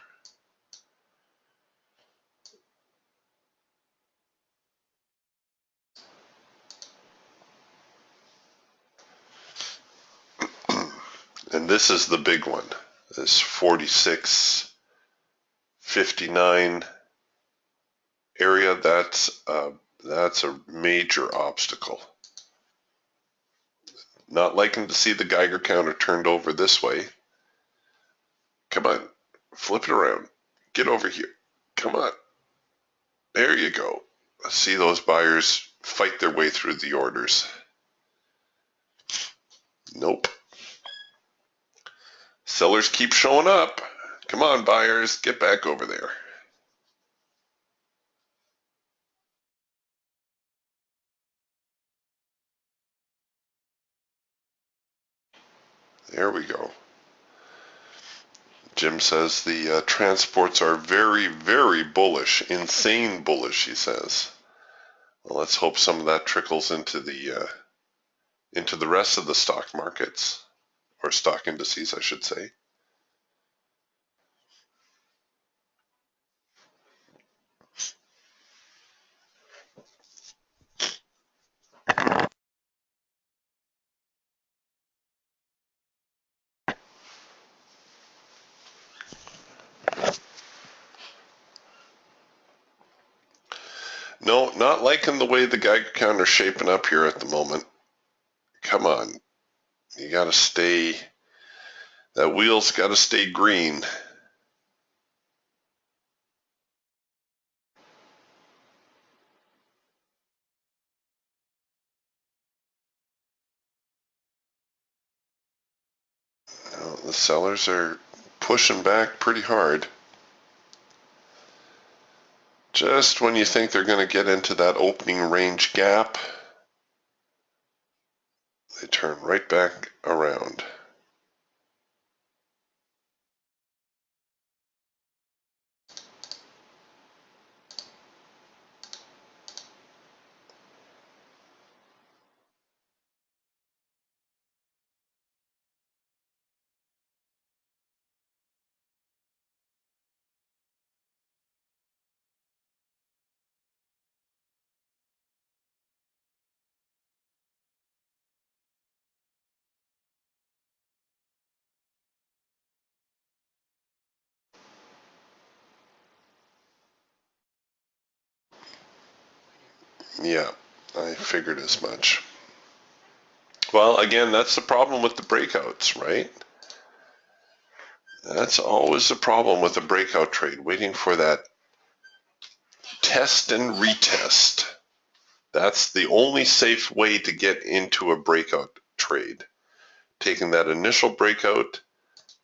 And this is the big one, this 46.59 area. That's a major obstacle. Not liking to see the Geiger counter turned over this way. Come on, flip it around. Get over here. Come on. There you go. See those buyers fight their way through the orders. Nope. Sellers keep showing up. Come on, buyers, get back over there. There we go. Jim says the transports are very, very bullish, insane bullish, he says. Well, let's hope some of that trickles into the rest of the stock markets, or stock indices, I should say. No, not liking the way the Geiger counter's shaping up here at the moment. Come on. You gotta stay, that wheel's gotta stay green. Well, the sellers are pushing back pretty hard. Just when you think they're going to get into that opening range gap, they turn right back around. Yeah, I figured as much. Well, again, that's the problem with the breakouts, right? That's always the problem with a breakout trade, waiting for that test and retest. That's the only safe way to get into a breakout trade. Taking that initial breakout,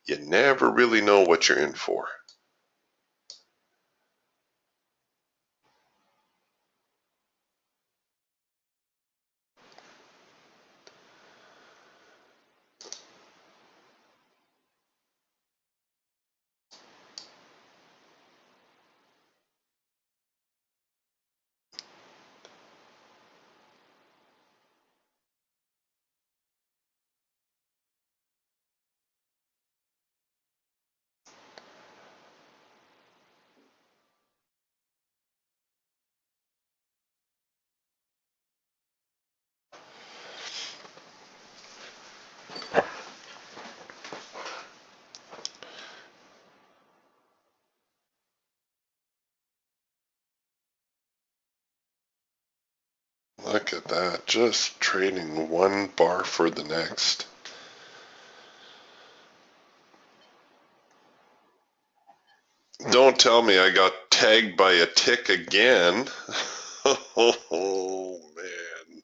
you never really know what you're in for. Look at that, just trading one bar for the next. Don't tell me I got tagged by a tick again. Oh, man.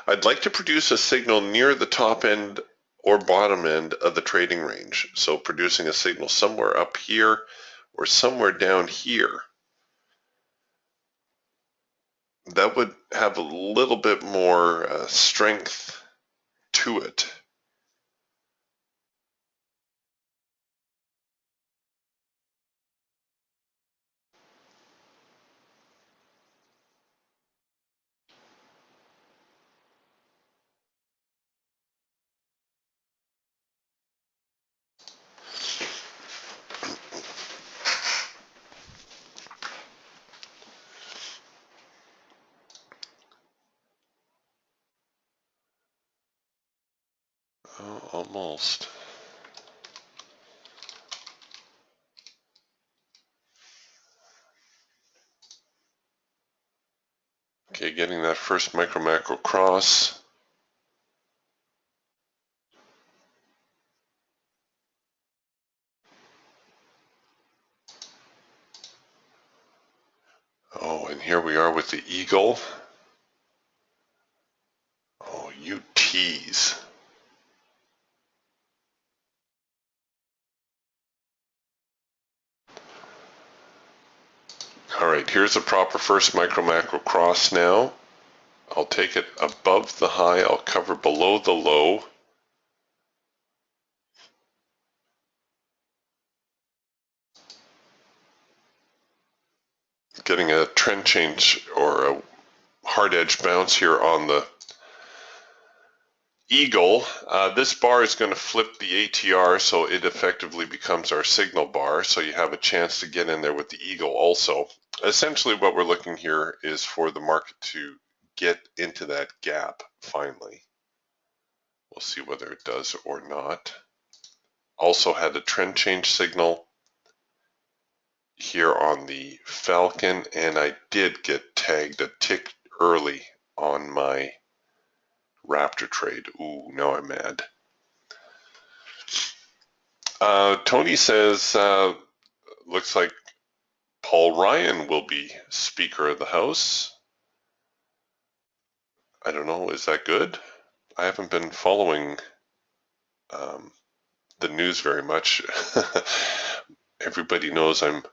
I'd like to produce a signal near the top end or bottom end of the trading range. So producing a signal somewhere up here or somewhere down here. That would have a little bit more strength to it. Oh, almost. Okay, getting that first micro macro cross. Oh, and here we are with the eagle. Oh, you tease. All right, here's a proper first micro macro cross now. I'll take it above the high. I'll cover below the low. Getting a trend change or a hard edge bounce here on the eagle. This bar is going to flip the ATR, so it effectively becomes our signal bar. So you have a chance to get in there with the eagle also. Essentially what we're looking here is for the market to get into that gap finally. We'll see whether it does or not. Also had a trend change signal here on the Falcon, and I did get tagged a tick early on my Raptor trade. Ooh, now I'm mad. Tony says, looks like Paul Ryan will be Speaker of the House. I don't know, is that good? I haven't been following the news very much. Everybody knows I'm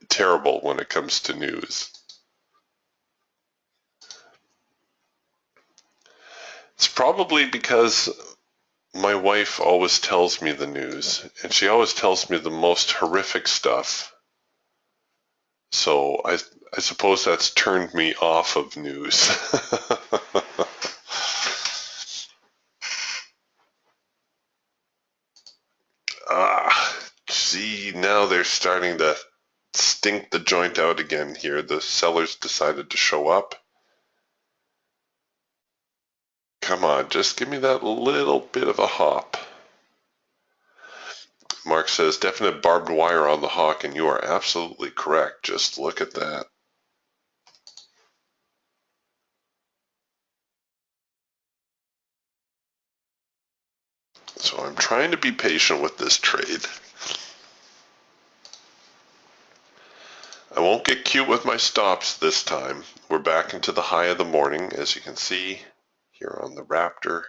terrible when it comes to news. It's probably because my wife always tells me the news, and she always tells me the most horrific stuff. So I suppose that's turned me off of news. See, now they're starting to stink the joint out again here. The sellers decided to show up. Come on, just give me that little bit of a hop. Mark says, definite barbed wire on the hawk, and you are absolutely correct. Just look at that. So I'm trying to be patient with this trade. I won't get cute with my stops this time. We're back into the high of the morning, as you can see here on the Raptor.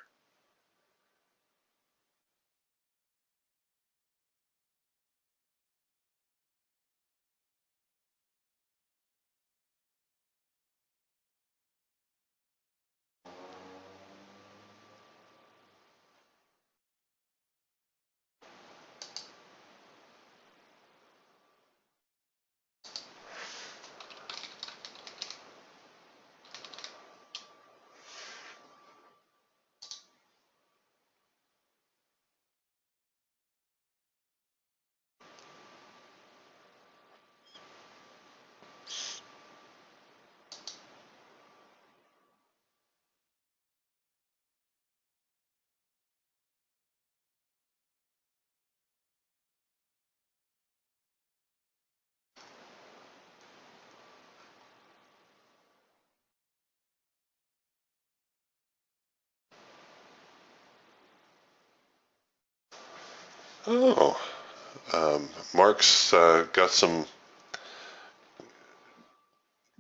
Oh, Mark's got some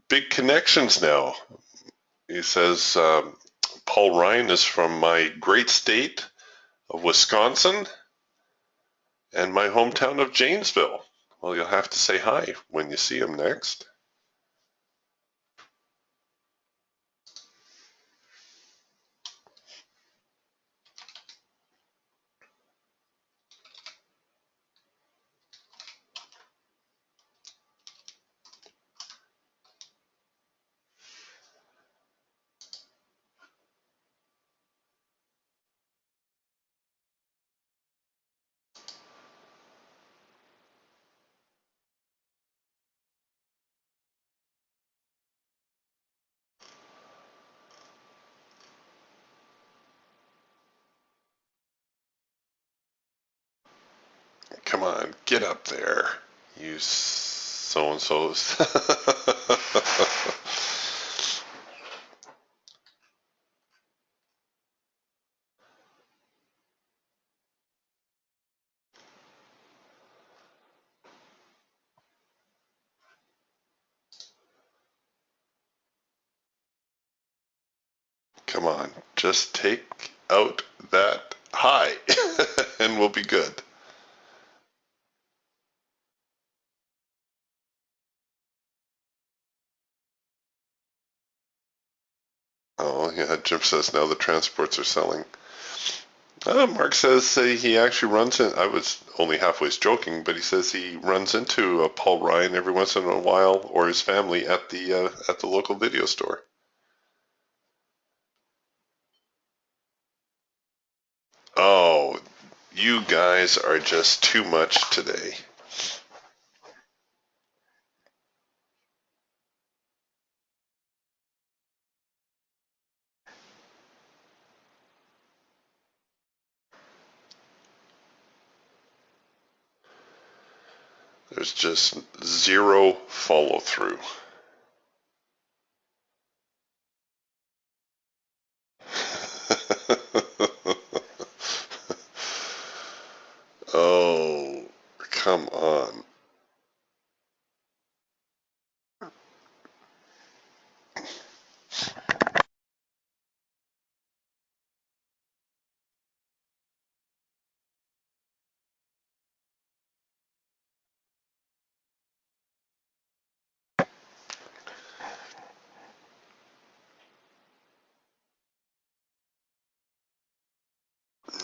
big connections now He says, Paul Ryan is from my great state of Wisconsin and my hometown of Janesville. Well, you'll have to say hi when you see him next. Come on, get up there, you so-and-sos. Come on, just take out that high and we'll be good. Oh, yeah, Jim says now the transports are selling. Mark says he actually runs in. I was only halfway joking, but he says he runs into Paul Ryan every once in a while, or his family at the local video store. Oh, you guys are just too much today. There's just zero follow through. Oh, come on.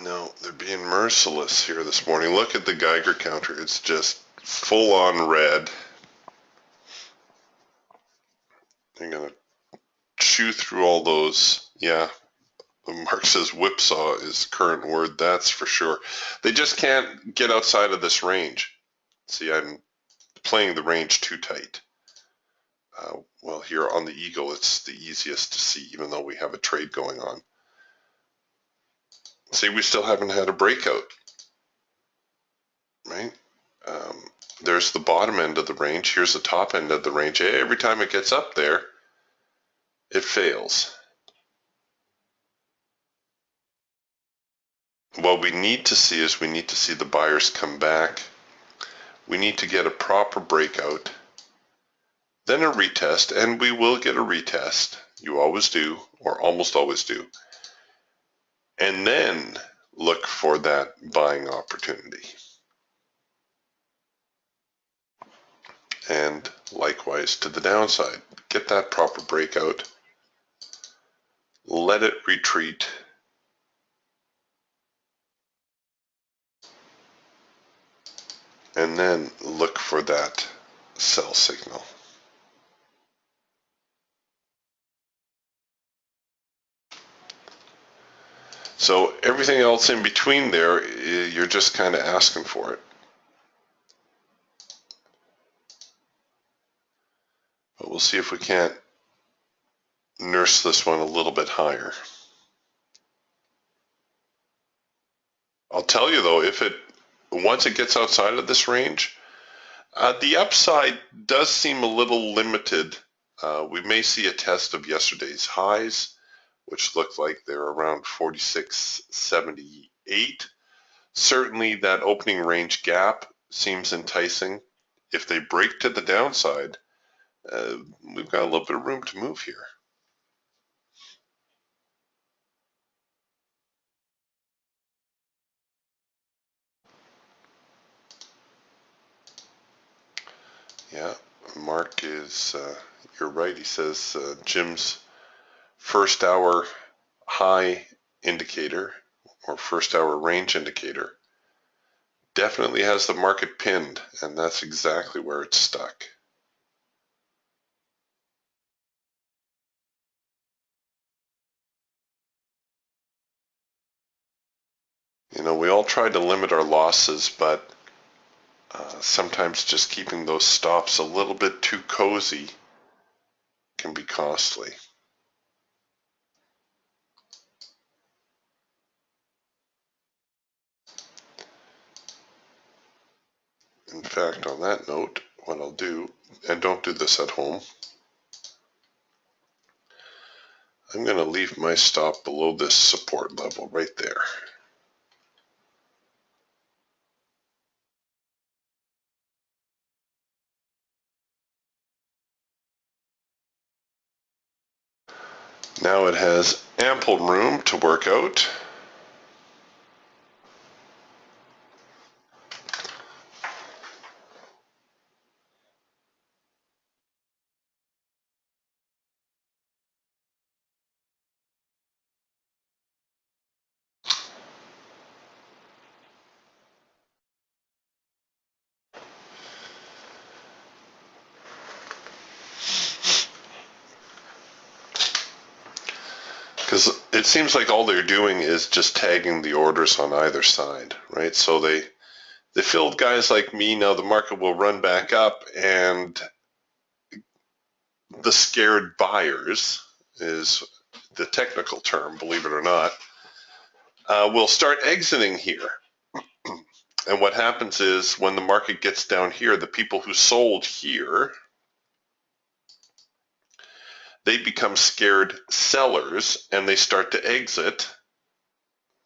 No, they're being merciless here this morning. Look at the Geiger counter. It's just full on red. They're going to chew through all those. Yeah, Mark says whipsaw is the current word. That's for sure. They just can't get outside of this range. See, I'm playing the range too tight. Well, here on the Eagle, it's the easiest to see, even though we have a trade going on. See, we still haven't had a breakout, right? There's the bottom end of the range. Here's the top end of the range. Every time it gets up there, it fails. What we need to see is we need to see the buyers come back. We need to get a proper breakout, then a retest, and we will get a retest. You always do, or almost always do. And then look for that buying opportunity. And likewise to the downside. Get that proper breakout. Let it retreat. And then look for that sell signal. So everything else in between there, you're just kind of asking for it. But we'll see if we can't nurse this one a little bit higher. I'll tell you though, once it gets outside of this range, the upside does seem a little limited. We may see a test of yesterday's highs, which looked like they're around 46.78. Certainly that opening range gap seems enticing. If they break to the downside, we've got a little bit of room to move here. Yeah, Mark is, you're right. He says Jim's first hour high indicator or first hour range indicator definitely has the market pinned, and that's exactly where it's stuck. You know, we all try to limit our losses, but sometimes just keeping those stops a little bit too cozy can be costly. In fact, on that note, what I'll do, and don't do this at home, I'm going to leave my stop below this support level right there. Now it has ample room to work out. Because it seems like all they're doing is just tagging the orders on either side, right? So they filled guys like me. Now the market will run back up, and the scared buyers is the technical term, believe it or not, will start exiting here. And what happens is when the market gets down here, the people who sold here, they become scared sellers and they start to exit.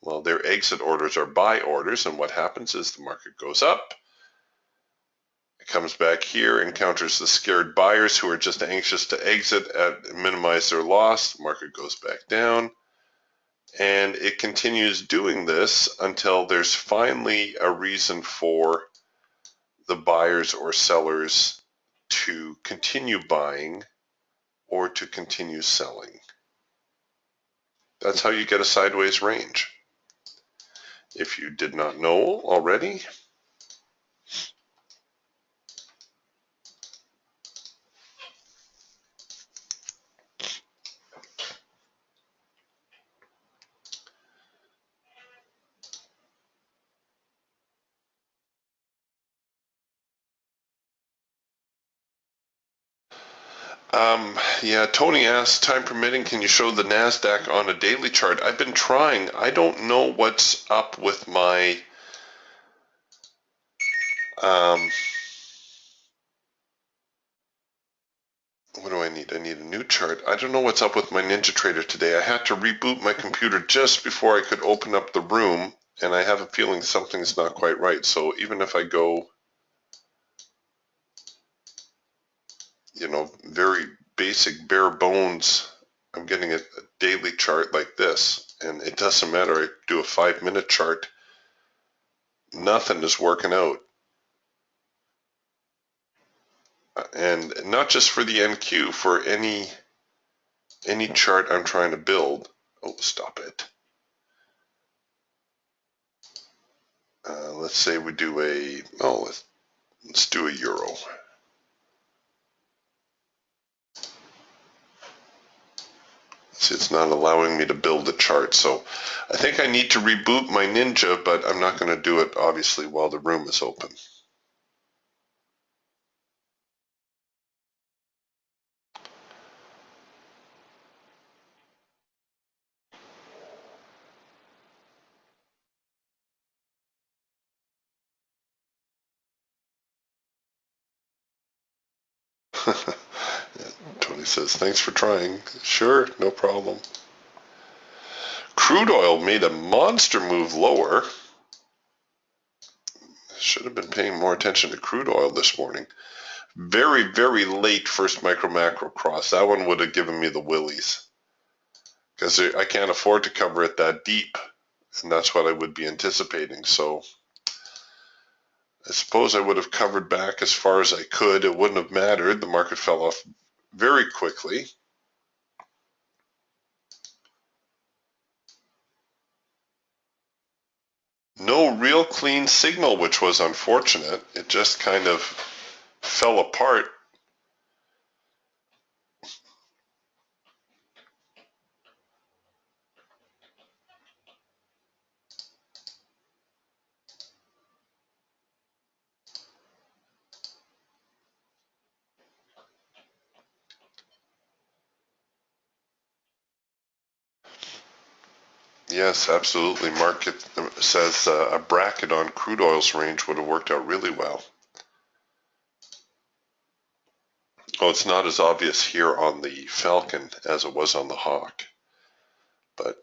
Well, their exit orders are buy orders, and what happens is the market goes up. It comes back here, encounters the scared buyers who are just anxious to exit and minimize their loss. The market goes back down, and it continues doing this until there's finally a reason for the buyers or sellers to continue buying or to continue selling. That's how you get a sideways range. If you did not know already, yeah, Tony asked, time permitting, can you show the NASDAQ on a daily chart? I've been trying. I don't know what's up with my what do I need? I need a new chart. I don't know what's up with my NinjaTrader today. I had to reboot my computer just before I could open up the room, and I have a feeling something's not quite right. So even if I go, you know, very basic bare bones, I'm getting a daily chart like this, and it doesn't matter. I do a 5-minute chart, nothing is working out. And not just for the NQ, for any chart I'm trying to build. Oh, stop it. Let's say we do let's do a euro. See, it's not allowing me to build a chart, so I think I need to reboot my Ninja, but I'm not going to do it, obviously, while the room is open. Tony says, thanks for trying. Sure, no problem. Crude oil made a monster move lower. Should have been paying more attention to crude oil this morning. Very, very late first micro-macro cross. That one would have given me the willies, because I can't afford to cover it that deep, and that's what I would be anticipating. So I suppose I would have covered back as far as I could. It wouldn't have mattered. The market fell off very quickly. No real clean signal, which was unfortunate. It just kind of fell apart. Yes, absolutely. Market says a bracket on crude oil's range would have worked out really well. Oh, it's not as obvious here on the Falcon as it was on the Hawk, but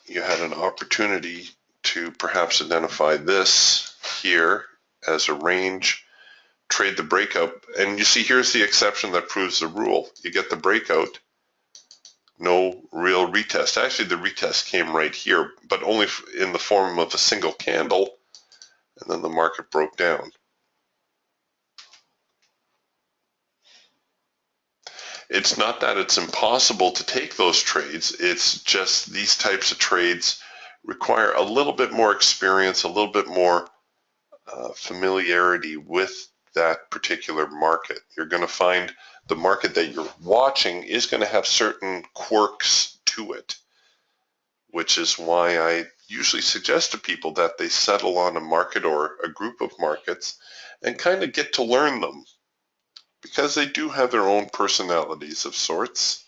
you had an opportunity to perhaps identify this here as a range, trade the breakout, and you see here's the exception that proves the rule. You get the breakout, no real retest. Actually, the retest came right here, but only in the form of a single candle, and then the market broke down. It's not that it's impossible to take those trades, it's just these types of trades require a little bit more experience, a little bit more familiarity with that particular market. You're going to find the market that you're watching is going to have certain quirks to it, which is why I usually suggest to people that they settle on a market or a group of markets and kind of get to learn them, because they do have their own personalities of sorts.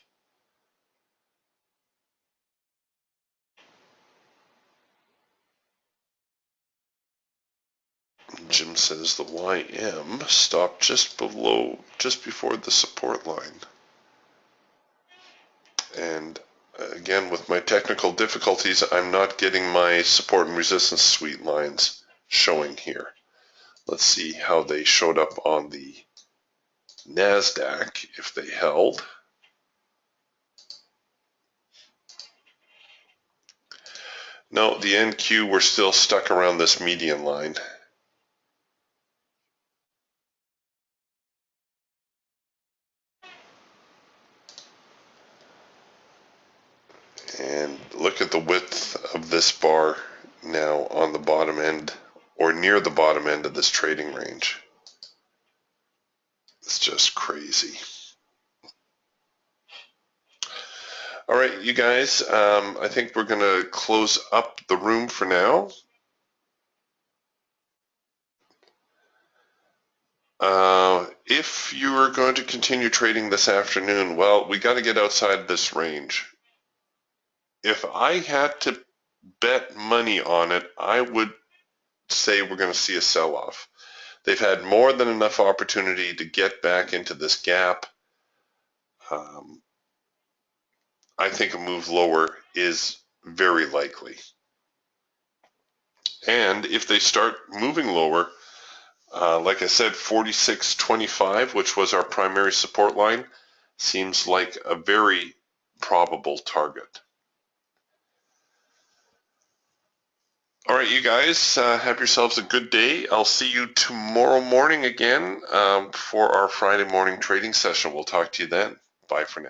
Jim says the YM stopped just before the support line. And again, with my technical difficulties, I'm not getting my support and resistance sweet lines showing here. Let's see how they showed up on the NASDAQ if they held. No, the NQ were still stuck around this median line. And look at the width of this bar now on the bottom end, or near the bottom end of this trading range. It's just crazy. All right, you guys, I think we're going to close up the room for now. If you are going to continue trading this afternoon, well, we got to get outside this range. If I had to bet money on it, I would say we're going to see a sell-off. They've had more than enough opportunity to get back into this gap. I think a move lower is very likely. And if they start moving lower, like I said, 46.25, which was our primary support line, seems like a very probable target. All right, you guys, have yourselves a good day. I'll see you tomorrow morning again for our Friday morning trading session. We'll talk to you then. Bye for now.